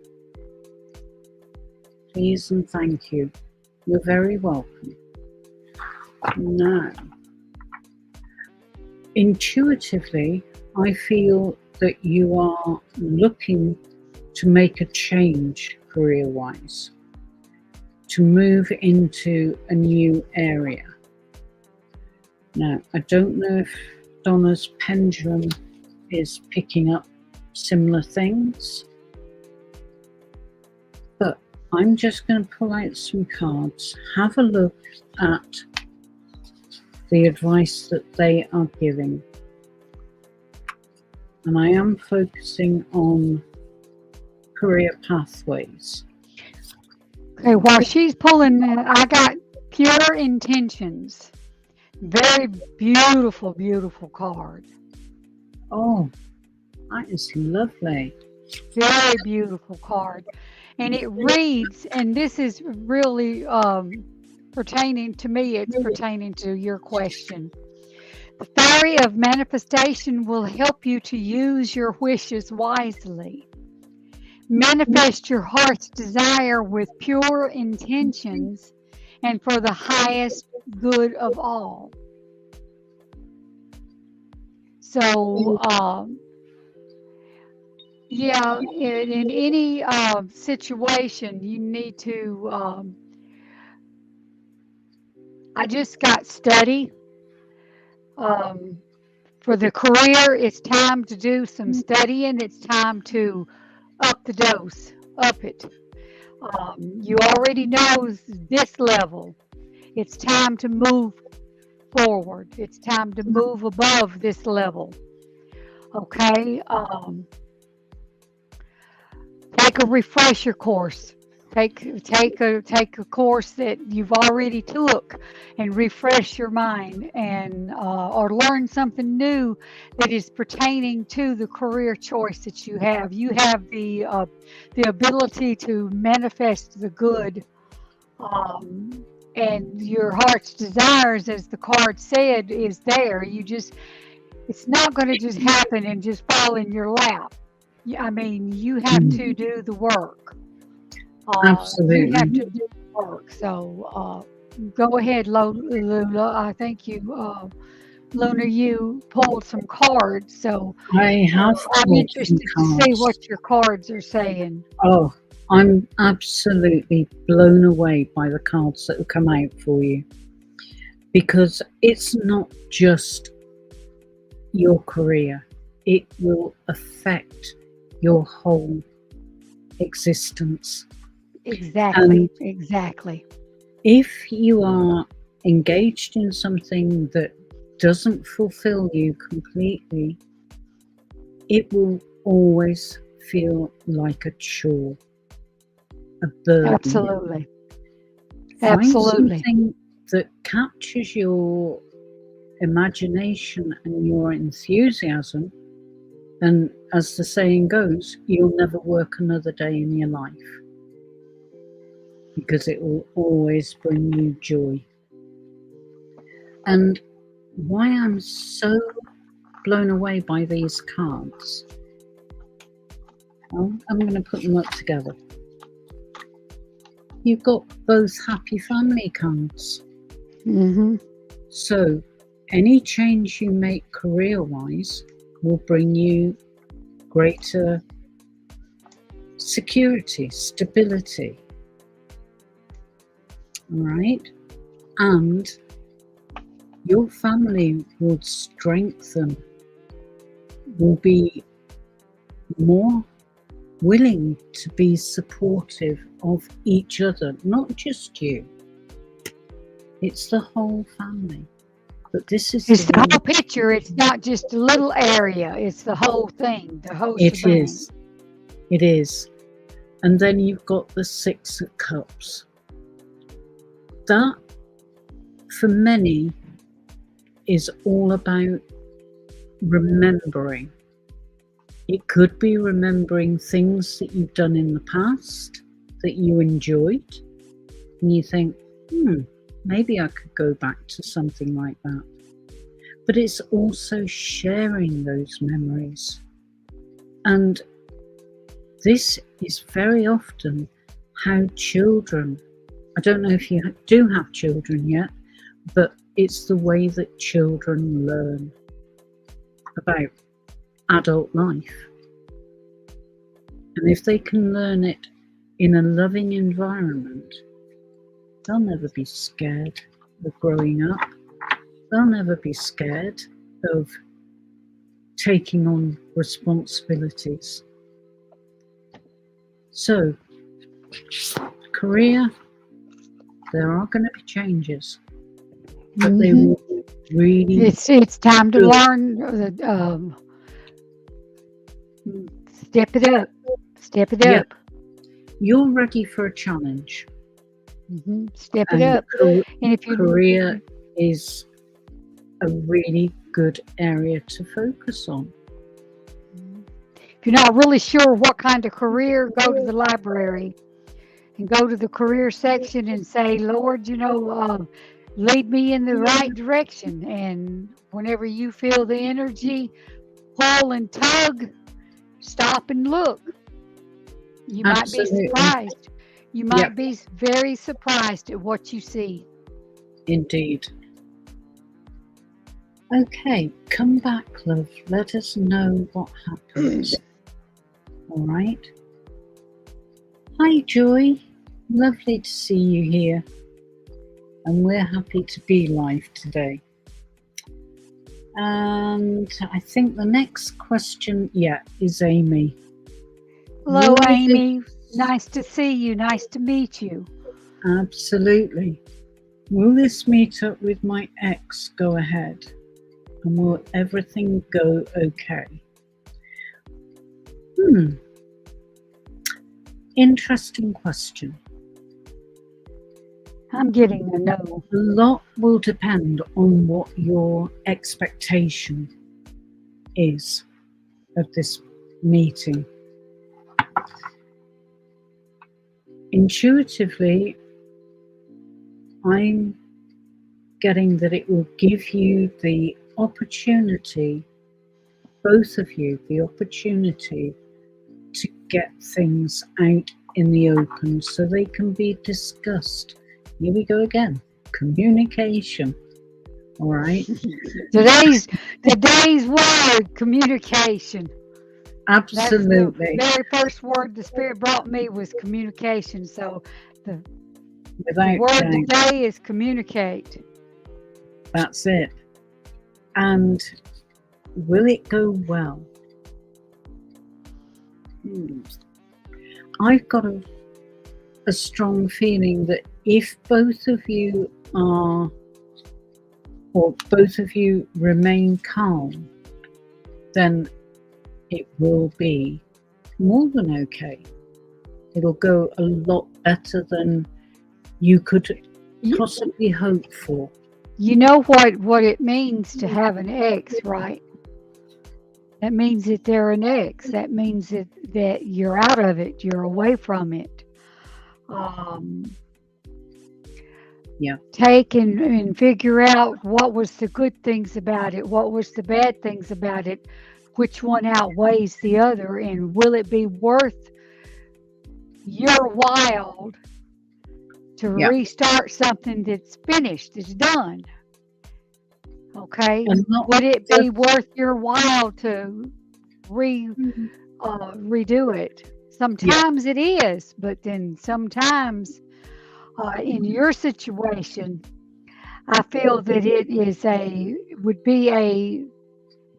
Speaker 2: Please and thank you. You're very welcome. Now, intuitively, I feel that you are looking to make a change career-wise, to move into a new area. Now, I don't know if Donna's pendulum is picking up similar things, but I'm just going to pull out some cards, have a look at the advice that they are giving. And I am focusing on career pathways.
Speaker 1: Okay, while she's pulling that, I got pure intentions. Very beautiful, beautiful card.
Speaker 2: Oh, that is lovely.
Speaker 1: Very beautiful card. And it reads, and this is really pertaining to me, it's pertaining to your question. The fairy of manifestation will help you to use your wishes wisely. Manifest your heart's desire with pure intentions and for the highest good of all. So, yeah, in any situation, you need to. I just got study. For the career, it's time to do some studying. It's time to up the dose, up it. You already know this level. It's time to move forward. It's time to move above this level. Okay? Take a refresher course. Take a course that you've already took and refresh your mind, and or learn something new that is pertaining to the career choice that you have. You have the ability to manifest the good, and your heart's desires, as the card said, is there. It's not going to just happen and just fall in your lap. I mean, you have to do the work.
Speaker 2: Absolutely.
Speaker 1: You have to do the work. So go ahead, Lula. I think you, Luna, you pulled some cards. So
Speaker 2: I have
Speaker 1: I'm interested to see what your cards are saying.
Speaker 2: Oh, I'm absolutely blown away by the cards that have come out for you, because it's not just your career, it will affect your whole existence.
Speaker 1: Exactly, exactly.
Speaker 2: If you are engaged in something that doesn't fulfill you completely, it will always feel like a chore, a burden.
Speaker 1: Absolutely.
Speaker 2: Find
Speaker 1: Absolutely.
Speaker 2: something that captures your imagination and your enthusiasm, and as the saying goes, you'll never work another day in your life, because it will always bring you joy. And why I'm so blown away by these cards, well, I'm going to put them up together. You've got both happy family cards.
Speaker 1: Mm-hmm.
Speaker 2: So any change you make career-wise will bring you greater security, stability. All right? And your family will strengthen, will be more willing to be supportive of each other, not just you. It's the whole family. But this is
Speaker 1: It's
Speaker 2: the
Speaker 1: the
Speaker 2: way
Speaker 1: whole picture. It's not just a little area. It's the whole thing, the whole
Speaker 2: it
Speaker 1: shebang.
Speaker 2: is. It is. And then you've got the Six of Cups. That, for many, is all about remembering. It could be remembering things that you've done in the past that you enjoyed, and you think, maybe I could go back to something like that. But it's also sharing those memories. And this is very often how children, I don't know if you do have children yet, but it's the way that children learn about adult life. And if they can learn it in a loving environment, they'll never be scared of growing up. They'll never be scared of taking on responsibilities. So, career, there are going to be changes, but they will be really
Speaker 1: It's time to
Speaker 2: good.
Speaker 1: learn. Step it up. Step it up.
Speaker 2: You're ready for a challenge.
Speaker 1: Step it
Speaker 2: And
Speaker 1: up. And if you
Speaker 2: career is a really good area to focus on.
Speaker 1: If you're not really sure what kind of career, go to the library and go to the career section and say, Lord, lead me in the right direction. And whenever you feel the energy pull and tug, stop and look. You
Speaker 2: Absolutely.
Speaker 1: might be surprised. You might be very surprised at what you see.
Speaker 2: Indeed. Okay, come back, love. Let us know what happens. All right. Hi, Joy. Lovely to see you here. And we're happy to be live today. And I think the next question, is Amy.
Speaker 1: Hello, Amy. Nice to see you. Nice to meet you.
Speaker 2: Absolutely. Will this meet up with my ex go ahead? And will everything go okay? Interesting question.
Speaker 1: I'm getting a no.
Speaker 2: A lot will depend on what your expectation is of this meeting. Intuitively, I'm getting that it will give you the opportunity, both of you, the opportunity to get things out in the open so they can be discussed. Here we go again. Communication. All right.
Speaker 1: Today's word, communication.
Speaker 2: Absolutely.
Speaker 1: That's the very first word the Spirit brought me was communication. So the word today is communicate.
Speaker 2: That's it. And will it go well? I've got a strong feeling that if both of you are, or both of you remain calm, then it will be more than okay. It'll go a lot better than you could possibly hope for.
Speaker 1: You know what it means to have an ex, right? That means that they're an ex. That means that you're out of it. You're away from it. Take and figure out what was the good things about it, what was the bad things about it, which one outweighs the other, and will it be worth your while to
Speaker 2: Yeah.
Speaker 1: restart something that's finished, that's done. Okay?
Speaker 2: And not
Speaker 1: Would it be
Speaker 2: just,
Speaker 1: worth your while to redo it?
Speaker 2: yeah,
Speaker 1: Sometimes it is, but then sometimes in your situation, I feel that it is would be a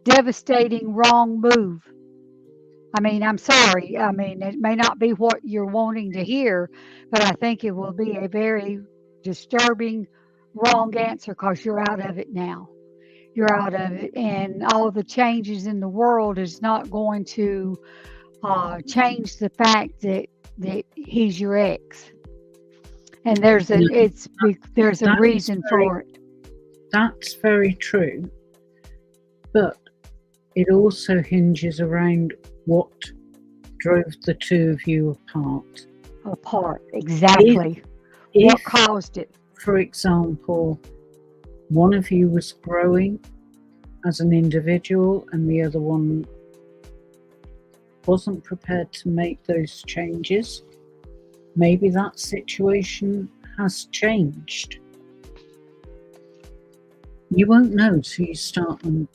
Speaker 1: devastating wrong move. I mean, I'm sorry. I mean, it may not be what you're wanting to hear, but I think it will be a very disturbing wrong answer because you're out of it now. You're out of it, and all the changes in the world is not going to change the fact that he's your ex, and there's a
Speaker 2: no,
Speaker 1: there's a
Speaker 2: that is
Speaker 1: reason
Speaker 2: very,
Speaker 1: for it.
Speaker 2: that's very true. But it also hinges around what drove the two of you apart.
Speaker 1: Apart,
Speaker 2: If,
Speaker 1: exactly. What
Speaker 2: if,
Speaker 1: caused it?
Speaker 2: for example, one of you was growing as an individual and the other one wasn't prepared to make those changes, maybe that situation has changed. You won't know till you start on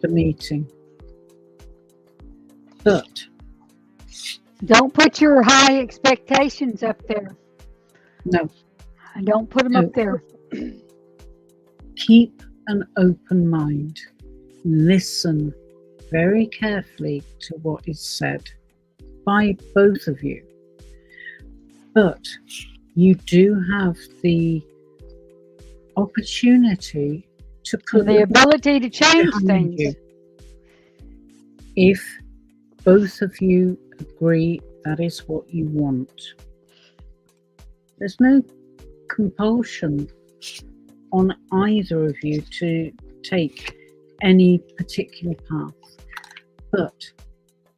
Speaker 2: the meeting. But
Speaker 1: Don't put your high expectations up there.
Speaker 2: no,
Speaker 1: Don't put them
Speaker 2: no,
Speaker 1: up there.
Speaker 2: keep an open mind. Listen very carefully to what is said by both of you. But you do have the opportunity to put
Speaker 1: The ability to change
Speaker 2: behind
Speaker 1: things.
Speaker 2: you if both of you agree that is what you want. There's no compulsion on either of you to take any particular path. But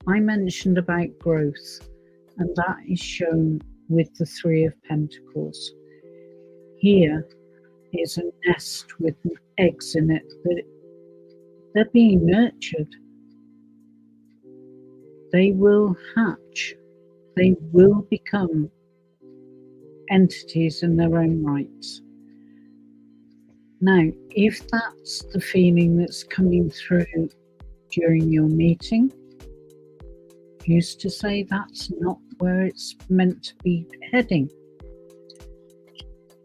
Speaker 2: I mentioned about growth, and that is shown with the Three of Pentacles. Here is a nest with eggs in it that they're being nurtured. They will hatch. They will become entities in their own rights. Now, if that's the feeling that's coming through during your meeting, who's to say that's not where it's meant to be heading?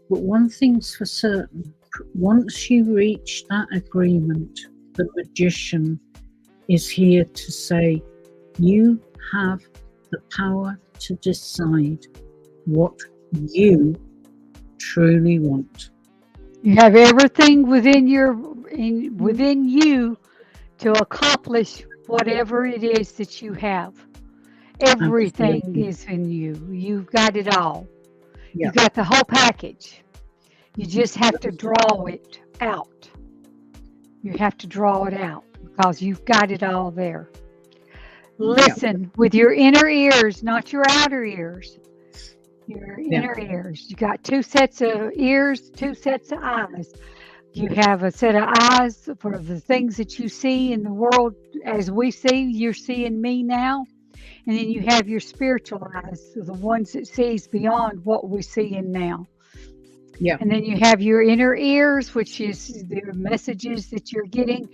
Speaker 2: But one thing's for certain, once you reach that agreement, the magician is here to say, you have the power to decide what you truly want.
Speaker 1: You have everything within you to accomplish whatever it is that you have. Everything
Speaker 2: Absolutely.
Speaker 1: is in you. You've got it all.
Speaker 2: Yeah.
Speaker 1: You've got the whole package. You just have to draw it out. You have to draw it out because you've got it all there. Listen with your inner ears, not your outer ears. Your inner ears. You got two sets of ears, two sets of eyes. You have a set of eyes for the things that you see in the world as we see. You're seeing me now. And then you have your spiritual eyes, the ones that sees beyond what we're seeing now.
Speaker 2: Yeah.
Speaker 1: And then you have your inner ears, which is the messages that you're getting.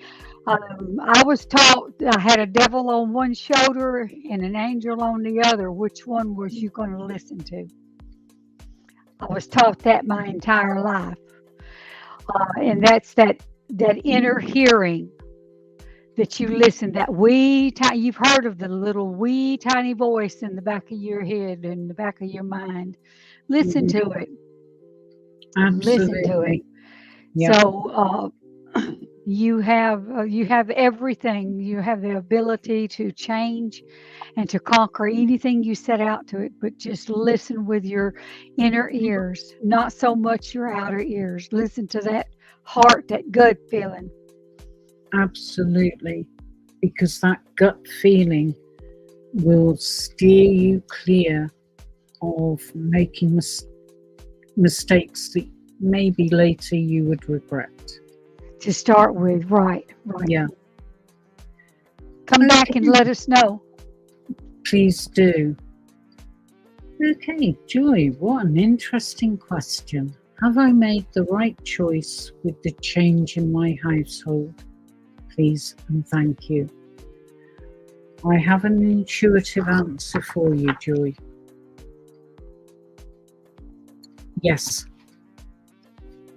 Speaker 1: I was taught I had a devil on one shoulder and an angel on the other. Which one was you going to listen to? I was taught that my entire life. And that's that inner hearing that you listen, that you've heard of the little wee tiny voice in the back of your head and the back of your mind. Listen to it.
Speaker 2: Absolutely.
Speaker 1: Listen to it.
Speaker 2: Yeah.
Speaker 1: So you have everything. You have the ability to change and to conquer anything you set out to it, but just listen with your inner ears, not so much your outer ears. Listen to that heart, that gut feeling.
Speaker 2: Absolutely. Because that gut feeling will steer you clear of making mistakes that maybe later you would regret.
Speaker 1: To start with, right.
Speaker 2: Yeah.
Speaker 1: Come back and let us know.
Speaker 2: Please do. Okay, Joy, what an interesting question. Have I made the right choice with the change in my household? Please and thank you. I have an intuitive answer for you, Joy. Yes,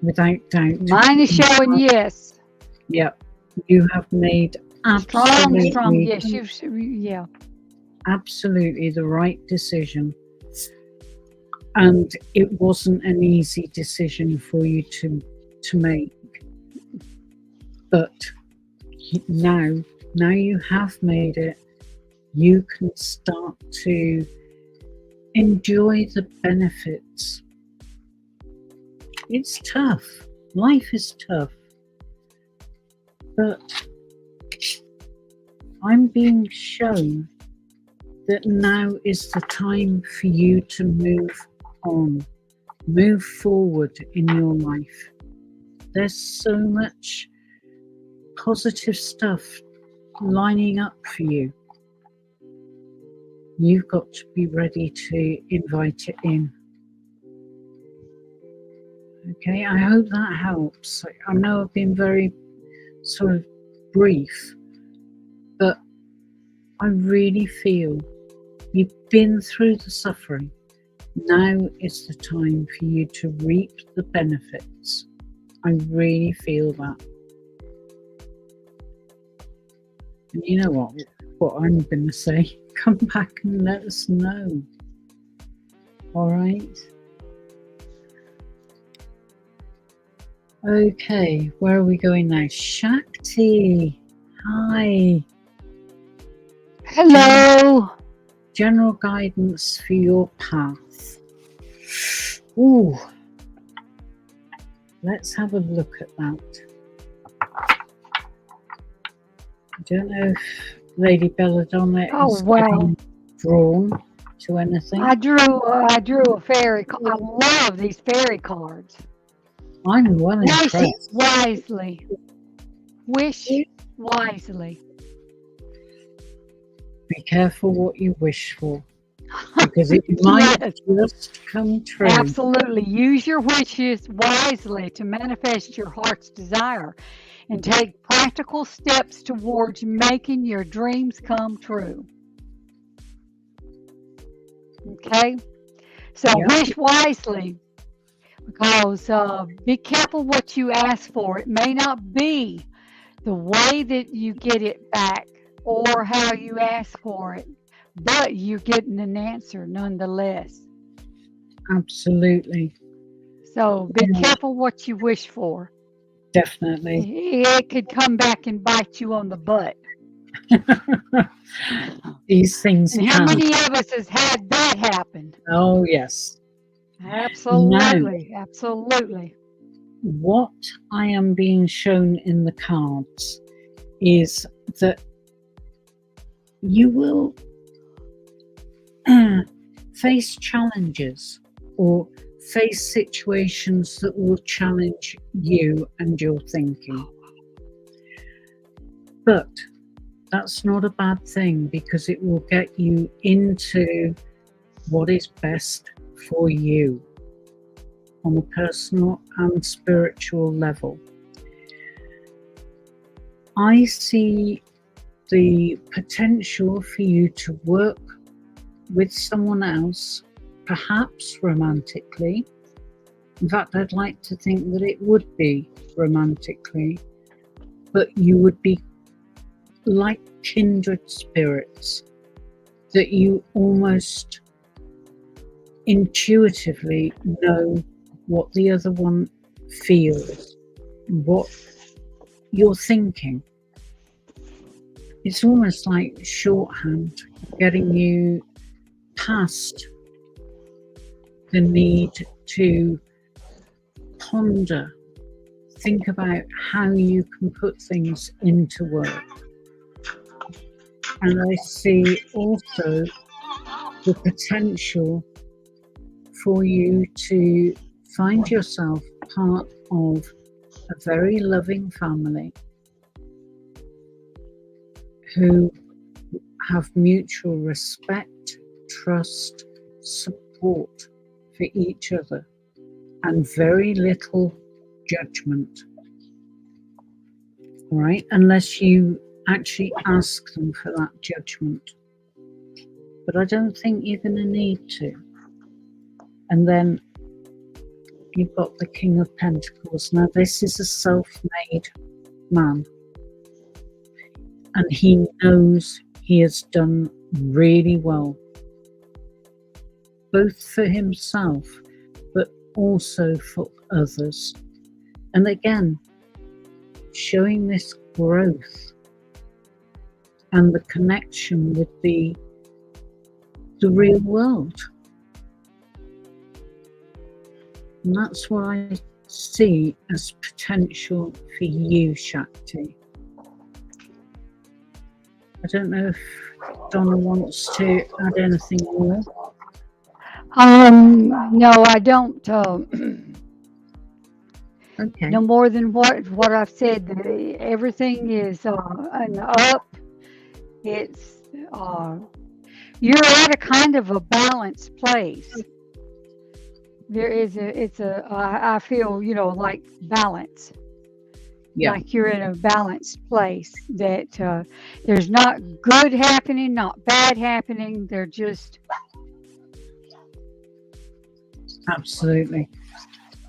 Speaker 2: without doubt.
Speaker 1: Mine is showing yes.
Speaker 2: Yep, you have made absolutely,
Speaker 1: Strong yes. Yeah.
Speaker 2: absolutely the right decision. And it wasn't an easy decision for you to make. But now you have made it. You can start to enjoy the benefits. It's tough. Life is tough. But I'm being shown that now is the time for you to move on, move forward in your life. There's so much positive stuff lining up for you. You've got to be ready to invite it in. Okay, I hope that helps. I know I've been very sort of brief, but I really feel you've been through the suffering. Now is the time for you to reap the benefits. I really feel that. And you know what I'm going to say? Come back and let us know. All right? Okay, where are we going now? Shakti. Hi.
Speaker 1: Hello.
Speaker 2: General guidance for your path. Ooh. Let's have a look at that. I don't know if Lady Bella Donna is getting drawn to anything.
Speaker 1: I drew a fairy card. I love these fairy cards.
Speaker 2: I'm well impressed.
Speaker 1: Wish wisely. Wish wisely.
Speaker 2: Be careful what you wish for, because it might just come true.
Speaker 1: Absolutely. Use your wishes wisely to manifest your heart's desire and take practical steps towards making your dreams come true. Okay? So wish wisely, because be careful what you ask for. It may not be the way that you get it back or how you ask for it, but you're getting an answer nonetheless.
Speaker 2: Absolutely.
Speaker 1: So be careful what you wish for.
Speaker 2: Definitely.
Speaker 1: It could come back and bite you on the butt.
Speaker 2: These things
Speaker 1: and how many of us has had that happen?
Speaker 2: Oh, yes.
Speaker 1: Absolutely. Now, absolutely.
Speaker 2: What I am being shown in the cards is that you will face challenges or face situations that will challenge you and your thinking. But that's not a bad thing, because it will get you into what is best for you on a personal and spiritual level. I see the potential for you to work with someone else, perhaps romantically. In fact, I'd like to think that it would be romantically, but you would be like kindred spirits, that you almost intuitively know what the other one feels, what you're thinking. It's almost like shorthand, getting you past the need to ponder, think about how you can put things into work. And I see also the potential for you to find yourself part of a very loving family who have mutual respect, trust, support for each other and very little judgment. All right, unless you actually ask them for that judgment. But I don't think you're going to need to. And then you've got the King of Pentacles. Now, this is a self-made man. And he knows he has done really well, both for himself, but also for others. And again, showing this growth and the connection with the real world. And that's what I see as potential for you, Shakti. I don't know if Donna wants to add anything more.
Speaker 1: No, I don't.
Speaker 2: Okay.
Speaker 1: No more than what I've said. Everything is an up. It's you're at a kind of a balanced place. There is I feel, like balance.
Speaker 2: Yeah.
Speaker 1: Like you're in a balanced place, that there's not good happening, not bad happening. They're just
Speaker 2: Absolutely.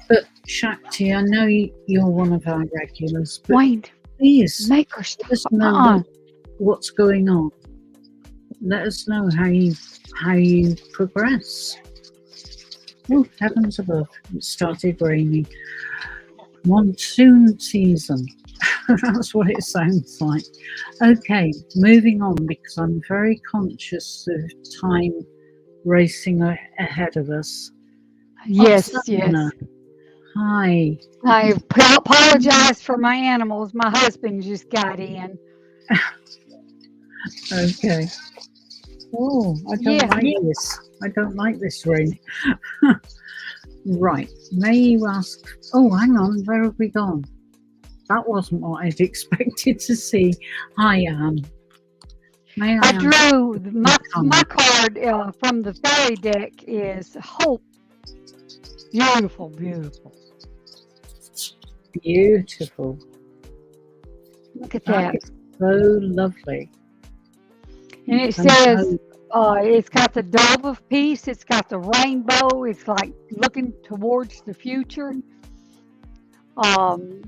Speaker 2: But Shakti, I know you're one of our regulars, but
Speaker 1: Wayne,
Speaker 2: please
Speaker 1: make her
Speaker 2: let us
Speaker 1: stop.
Speaker 2: know what's going on. Let us know how you progress. Oh, heavens above, it started raining. Monsoon season. That's what it sounds like. Okay, moving on, because I'm very conscious of time racing ahead of us.
Speaker 1: Yes,
Speaker 2: Oksana,
Speaker 1: yes.
Speaker 2: hi.
Speaker 1: I apologize for my animals. My husband just got in.
Speaker 2: Okay. Oh, I don't like this. I don't like this rain. Right. May you ask? Oh, hang on. Where have we gone? That wasn't what I'd expected to see. Hi, Anne. May
Speaker 1: I
Speaker 2: I
Speaker 1: drew my card from the fairy deck is hope. Beautiful, beautiful.
Speaker 2: Beautiful.
Speaker 1: Look at that.
Speaker 2: That is so lovely.
Speaker 1: And it says it's got the dove of peace. It's got the rainbow. It's like looking towards the future. Hope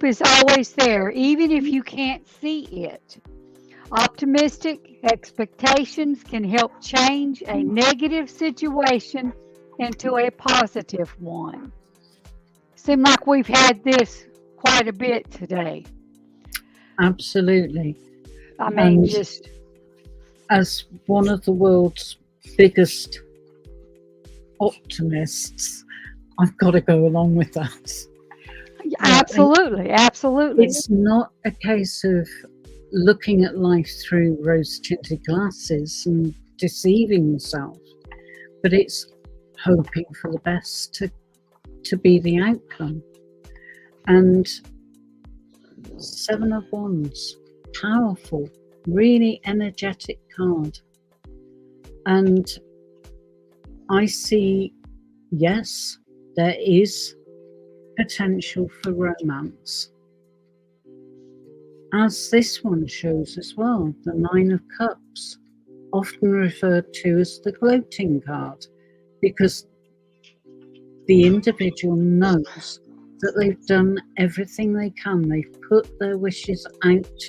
Speaker 1: is always there, even if you can't see it. Optimistic expectations can help change a negative situation into a positive one. Seems like we've had this quite a bit today.
Speaker 2: Absolutely.
Speaker 1: I mean,
Speaker 2: And
Speaker 1: just
Speaker 2: as one of the world's biggest optimists, I've got to go along with that.
Speaker 1: absolutely, absolutely.
Speaker 2: It's not a case of looking at life through rose-tinted glasses and deceiving yourself, but it's hoping for the best to be the outcome. And Seven of Wands, powerful, really energetic card. And I see, yes, there is potential for romance, as this one shows as well. The Nine of Cups, often referred to as the gloating card, because the individual knows that they've done everything they can. They've put their wishes out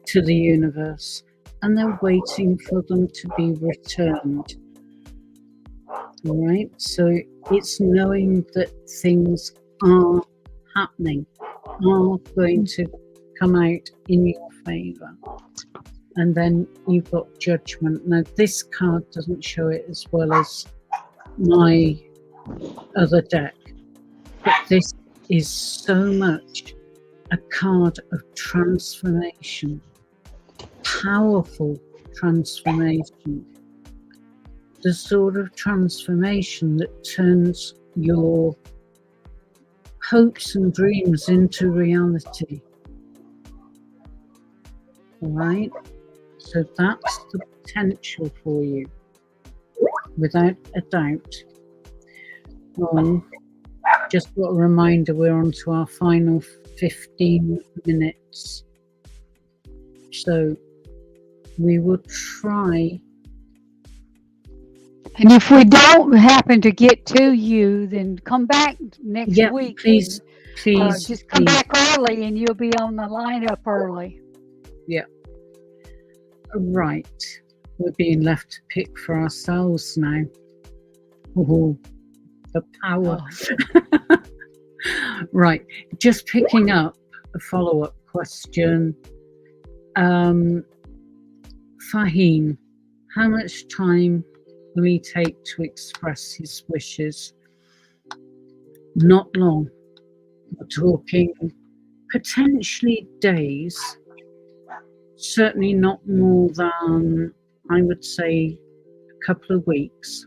Speaker 2: to the universe and they're waiting for them to be returned. All right, so it's knowing that things are happening, are going to come out in your favour. And then you've got Judgment. Now, this card doesn't show it as well as my other deck, but this is so much a card of transformation, powerful transformation, the sort of transformation that turns your hopes and dreams into reality. All right, so that's the potential for you. without a doubt. Well, just a reminder, we're on to our final 15 minutes. So we will try.
Speaker 1: And if we don't happen to get to you, then come back next week.
Speaker 2: Please,
Speaker 1: just come back early and you'll be on the lineup early.
Speaker 2: Yeah. Right. We're being left to pick for ourselves now. Oh, the power. Oh. Right. Just picking up a follow-up question. Fahim, how much time will he take to express his wishes? Not long. We're talking potentially days, certainly not more than, I would say, a couple of weeks,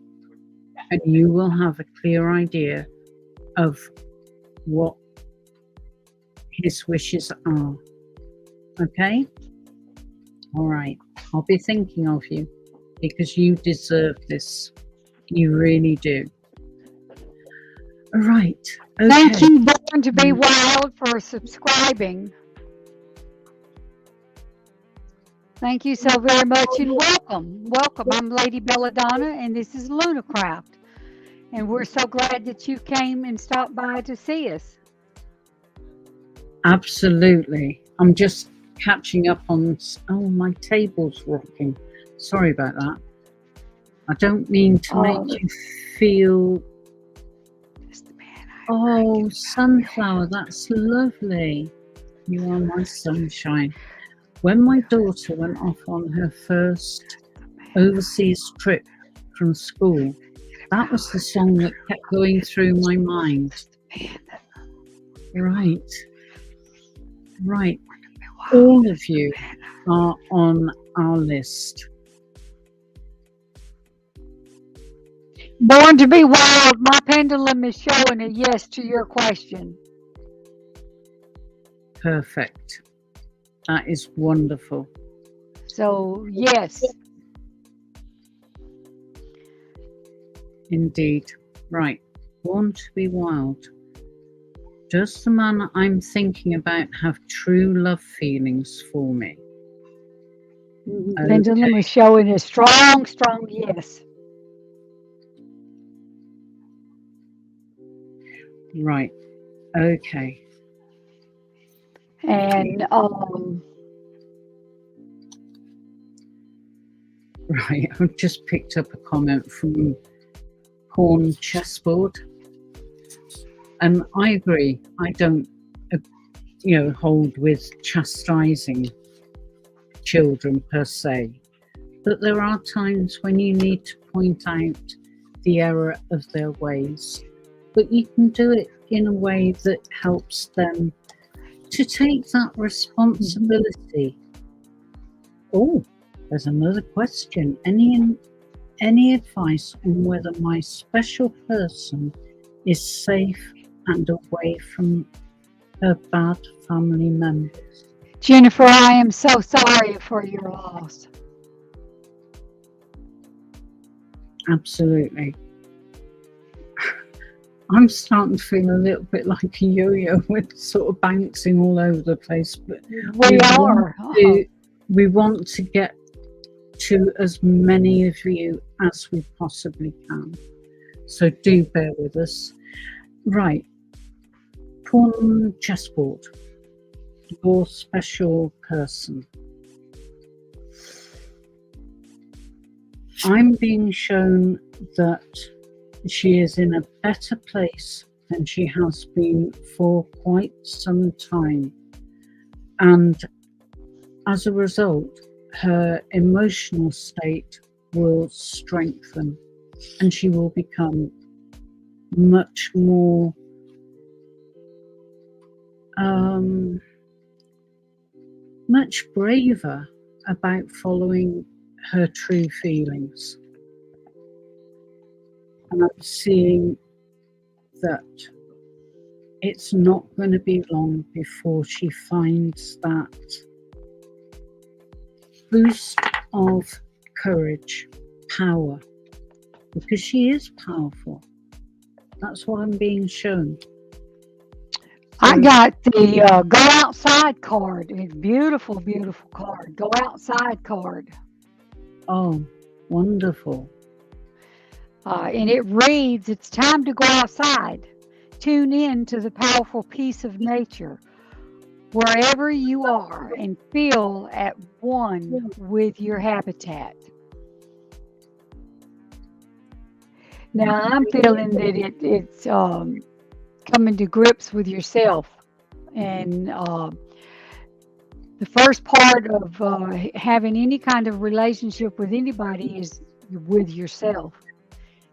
Speaker 2: and you will have a clear idea of what his wishes are. Okay? All right. I'll be thinking of you because you deserve this. You really do. All right. Okay.
Speaker 1: Thank you, Born to Be Wild, for subscribing. Thank you so very much, and welcome. Welcome. I'm Lady Bella Donna, and this is Lunarcraft. And we're so glad that you came and stopped by to see us.
Speaker 2: Absolutely. I'm just catching up on... Oh, my table's rocking. Sorry about that. I don't mean to make you feel... Oh, sunflower, that's lovely. You are my sunshine. When my daughter went off on her first overseas trip from school, that was the song that kept going through my mind. Right. Right. All of you are on our list.
Speaker 1: Born to Be Wild, my pendulum is showing a yes to your question.
Speaker 2: Perfect. That is wonderful.
Speaker 1: So, yes.
Speaker 2: Indeed. Right. Born to Be Wild. Does the man I'm thinking about have true love feelings for me?
Speaker 1: Okay. Pendulum is showing a strong, strong yes.
Speaker 2: Right. Okay.
Speaker 1: And
Speaker 2: right, I've just picked up a comment from Pawn Chessboard, and I agree. I don't, hold with chastising children per se, but there are times when you need to point out the error of their ways, but you can do it in a way that helps them to take that responsibility. Oh, there's another question. Any advice on whether my special person is safe and away from her bad family members?
Speaker 1: Jennifer, I am so sorry for your loss.
Speaker 2: Absolutely. I'm starting to feel a little bit like a yo-yo. We're sort of bouncing all over the place, but we want to get to as many of you as we possibly can. So do bear with us. Right. Pawn Chessboard. Your special person. I'm being shown that she is in a better place than she has been for quite some time. And as a result, her emotional state will strengthen and she will become much more much braver about following her true feelings. And I'm seeing that it's not going to be long before she finds that boost of courage, power, because she is powerful. That's what I'm being shown.
Speaker 1: I
Speaker 2: So,
Speaker 1: got the go outside card. It's beautiful, beautiful card. Go outside card.
Speaker 2: oh, wonderful.
Speaker 1: And it reads, it's time to go outside. Tune in to the powerful peace of nature, wherever you are, and feel at one with your habitat. Now, I'm feeling that it's coming to grips with yourself. And the first part of having any kind of relationship with anybody is with yourself,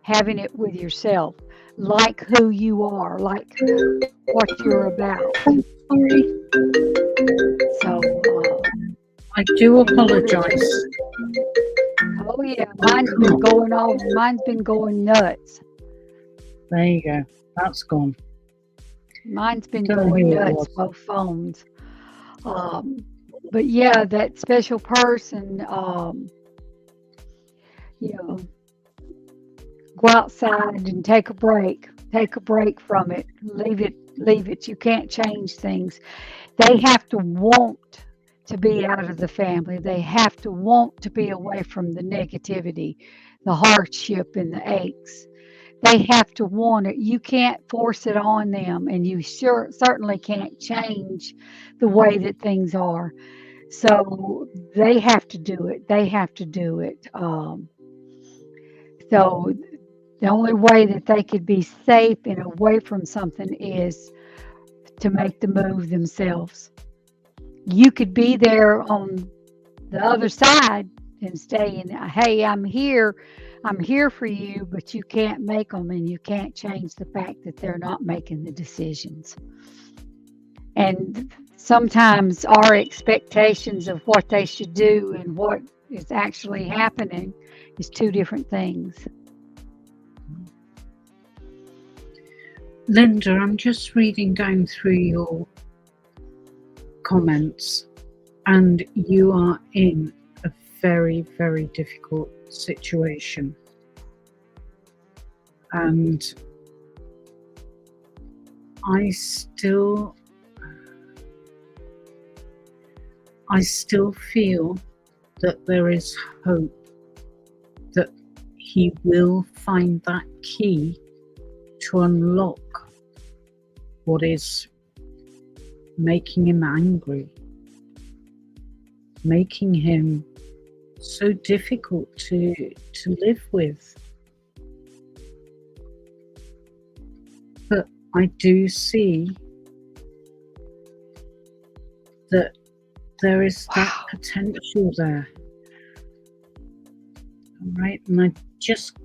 Speaker 1: having it with yourself, like who you are, like what you're about.
Speaker 2: Sorry,
Speaker 1: So,
Speaker 2: I do apologise.
Speaker 1: oh yeah, mine's been going nuts.
Speaker 2: There you go. That's gone.
Speaker 1: Mine's been
Speaker 2: Don't know
Speaker 1: going
Speaker 2: who it
Speaker 1: nuts,
Speaker 2: was.
Speaker 1: both phones. But yeah, that special person, you know, go outside and take a break. Take a break from it. Leave it. You can't change things. They have to want to be out of the family. They have to want to be away from the negativity, the hardship, and the aches. They have to want it. You can't force it on them, and you certainly can't change the way that things are. So they have to do it. They have to do it. So the only way that they could be safe and away from something is to make the move themselves. You could be there on the other side and stay in, hey, I'm here for you, but you can't make them and you can't change the fact that they're not making the decisions. And sometimes our expectations of what they should do and what is actually happening is two different things.
Speaker 2: Linda, I'm just reading down through your comments, and you are in a very, very difficult situation. And I still feel that there is hope that he will find that key to unlock what is making him angry, making him so difficult to live with. But I do see that there is that potential there. All right, and I just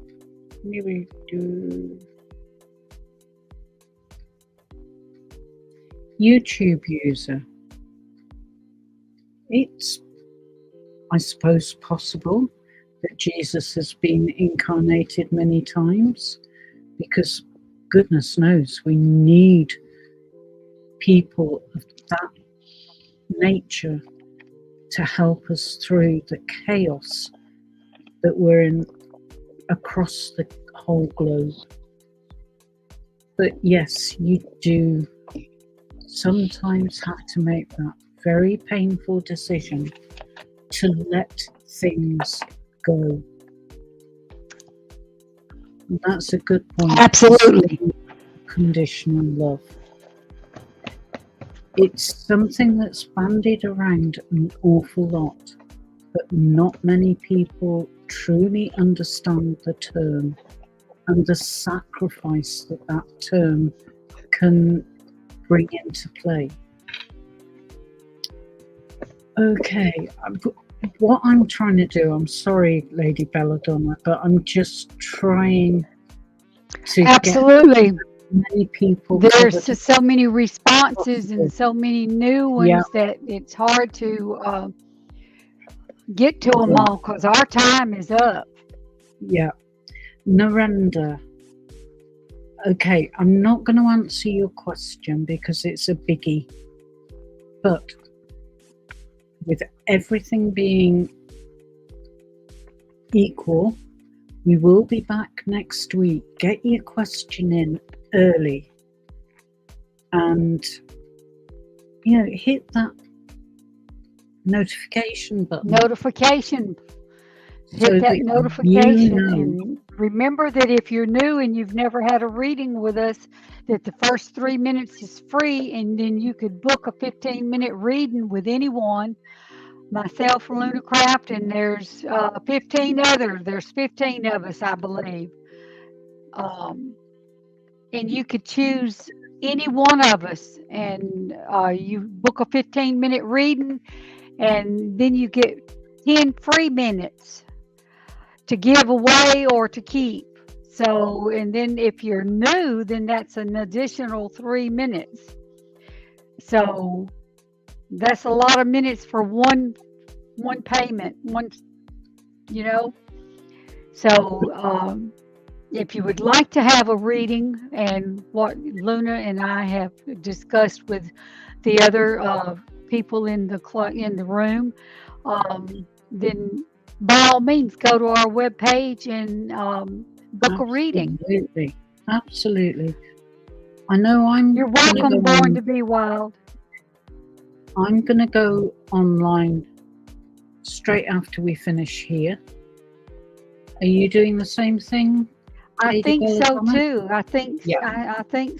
Speaker 2: maybe do YouTube user. It's, I suppose, possible that Jesus has been incarnated many times, because goodness knows we need people of that nature to help us through the chaos that we're in across the whole globe. But yes, you do sometimes have to make that very painful decision to let things go. And that's a good point.
Speaker 1: Absolutely.
Speaker 2: Conditional love. It's something that's bandied around an awful lot, but not many people truly understand the term and the sacrifice that that term can bring into play. Okay, what I'm trying to do, I'm sorry, Lady Bella Donna, but I'm just trying to
Speaker 1: Absolutely.
Speaker 2: get many people.
Speaker 1: There's just so many responses and so many new ones that it's hard to get to them all because our time is up.
Speaker 2: Yeah. Narendra. Okay, I'm not going to answer your question because it's a biggie. But with everything being equal, We will be back next week. Get your question in early and hit that notification button.
Speaker 1: Notification.
Speaker 2: So
Speaker 1: Hit that
Speaker 2: that
Speaker 1: notification.
Speaker 2: you know.
Speaker 1: And remember that if you're new and you've never had a reading with us, that the first 3 minutes is free, and then you could book a 15-minute reading with anyone. Myself, Lunarcraft, and there's 15 others. There's 15 of us, I believe. And you could choose any one of us, and you book a 15-minute reading, and then you get 10 free minutes to give away or to keep. So, and then if you're new, then that's an additional 3 minutes. So that's a lot of minutes for one payment, So if you would like to have a reading, and what Luna and I have discussed with the other people in the room, then by all means go to our webpage and book a reading.
Speaker 2: Absolutely. I know
Speaker 1: You're welcome, Born to Be Wild.
Speaker 2: I'm going to go online straight after we finish here. Are you doing the same thing?
Speaker 1: I think so too. I think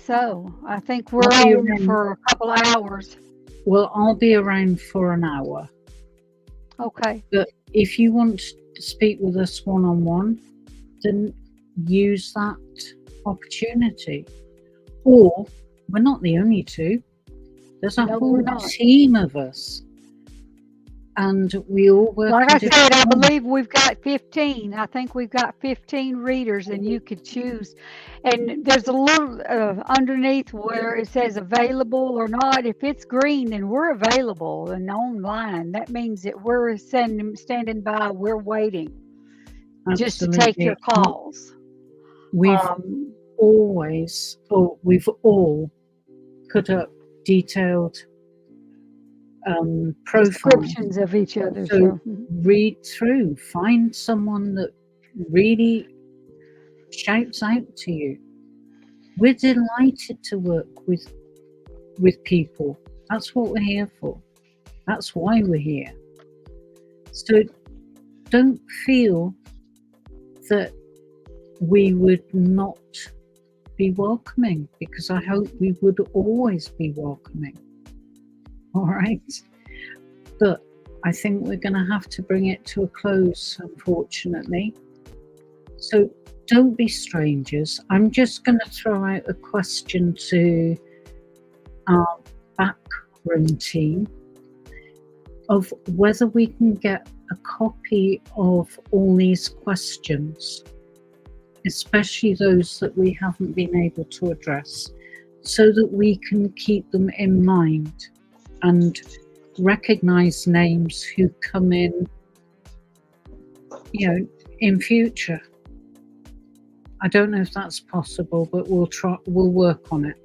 Speaker 1: so. I think we're on for a couple of hours.
Speaker 2: Well, I'll be around for an hour.
Speaker 1: Okay.
Speaker 2: But if you want to speak with us one-on-one, then use that opportunity. Or we're not the only two. There's a whole team of us. And we all work.
Speaker 1: Like I said, I believe we've got 15. I think we've got 15 readers, and you could choose. And there's a little underneath where it says available or not. If it's green, then we're available and online. That means that we're standing by. We're waiting just to take your calls.
Speaker 2: We've all put up detailed
Speaker 1: descriptions of each other.
Speaker 2: So read through, find someone that really shouts out to you. We're delighted to work with people. That's what we're here for. That's why we're here. So don't feel that we would not be welcoming, because I hope we would always be welcoming. All right, but I think we're going to have to bring it to a close, unfortunately. So don't be strangers. I'm just going to throw out a question to our backroom team of whether we can get a copy of all these questions, especially those that we haven't been able to address, so that we can keep them in mind and recognize names who come in, in future. I don't know if that's possible, but we'll work on it.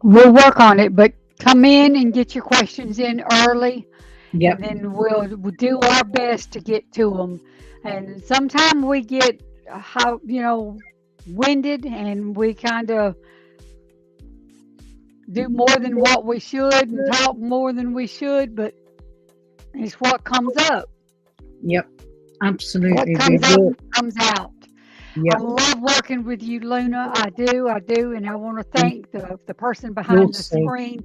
Speaker 1: We'll work on it, but come in and get your questions in early.
Speaker 2: Yep.
Speaker 1: And then we'll do our best to get to them. And sometimes we get winded, and we kind of do more than what we should and talk more than we should, but it's what comes up.
Speaker 2: Yep, absolutely.
Speaker 1: What comes out.
Speaker 2: Yep.
Speaker 1: I love working with you, Luna. I do, and I want to thank the person behind the screen,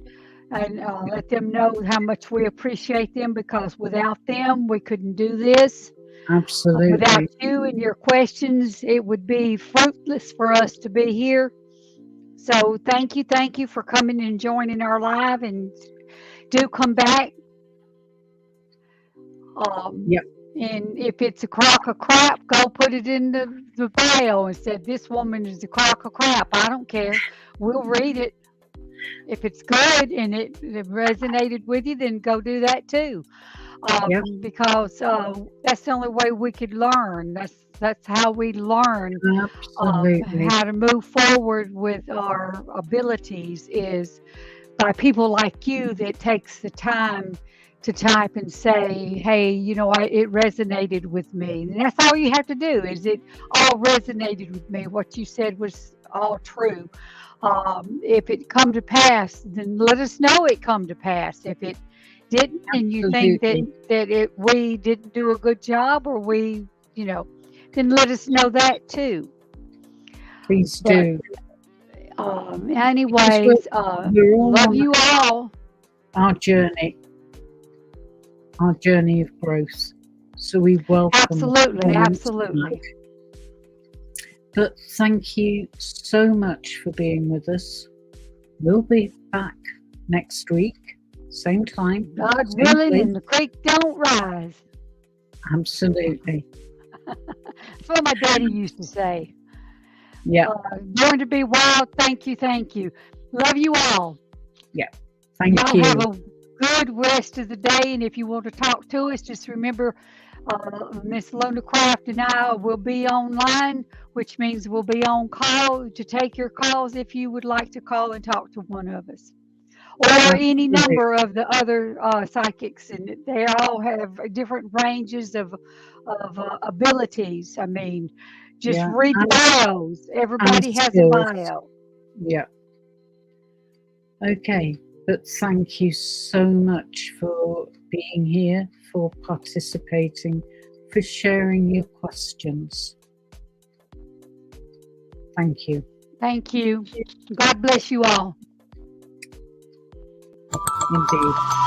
Speaker 1: and let them know how much we appreciate them, because without them, we couldn't do this.
Speaker 2: Absolutely.
Speaker 1: Without you and your questions, it would be fruitless for us to be here. So thank you for coming and joining our live, and do come back.
Speaker 2: Yep.
Speaker 1: And if it's a crock of crap, go put it in the bio and say, this woman is a crock of crap. I don't care. We'll read it. If it's good and it resonated with you, then go do that too. Because that's the only way we could learn. That's how we learn how to move forward with our abilities, is by people like you that takes the time to type and say, hey, it resonated with me. And that's all you have to do, is it all resonated with me. What you said was all true. If it come to pass, then let us know it come to pass. If it didn't, and you think that we didn't do a good job, or we, then let us know that too.
Speaker 2: Please do.
Speaker 1: Anyways,
Speaker 2: we're all
Speaker 1: love
Speaker 2: on
Speaker 1: you all.
Speaker 2: our journey of growth. So we welcome.
Speaker 1: Absolutely.
Speaker 2: But thank you so much for being with us. We'll be back next week, same time.
Speaker 1: God willing, and the creek don't rise.
Speaker 2: Absolutely.
Speaker 1: That's what my daddy used to say.
Speaker 2: Yeah.
Speaker 1: Going to be wild. Thank you. Love you all.
Speaker 2: Yeah. Thank you.
Speaker 1: Have a good rest of the day. And if you want to talk to us, just remember Miss Lunarcraft and I will be online, which means we'll be on call to take your calls if you would like to call and talk to one of us. Or any number of the other psychics, and they all have different ranges of abilities. I mean, just read the bios. Everybody has a bio.
Speaker 2: Yeah. Okay, but thank you so much for being here, for participating, for sharing your questions. Thank you.
Speaker 1: Thank you. God bless you all.
Speaker 2: Indeed.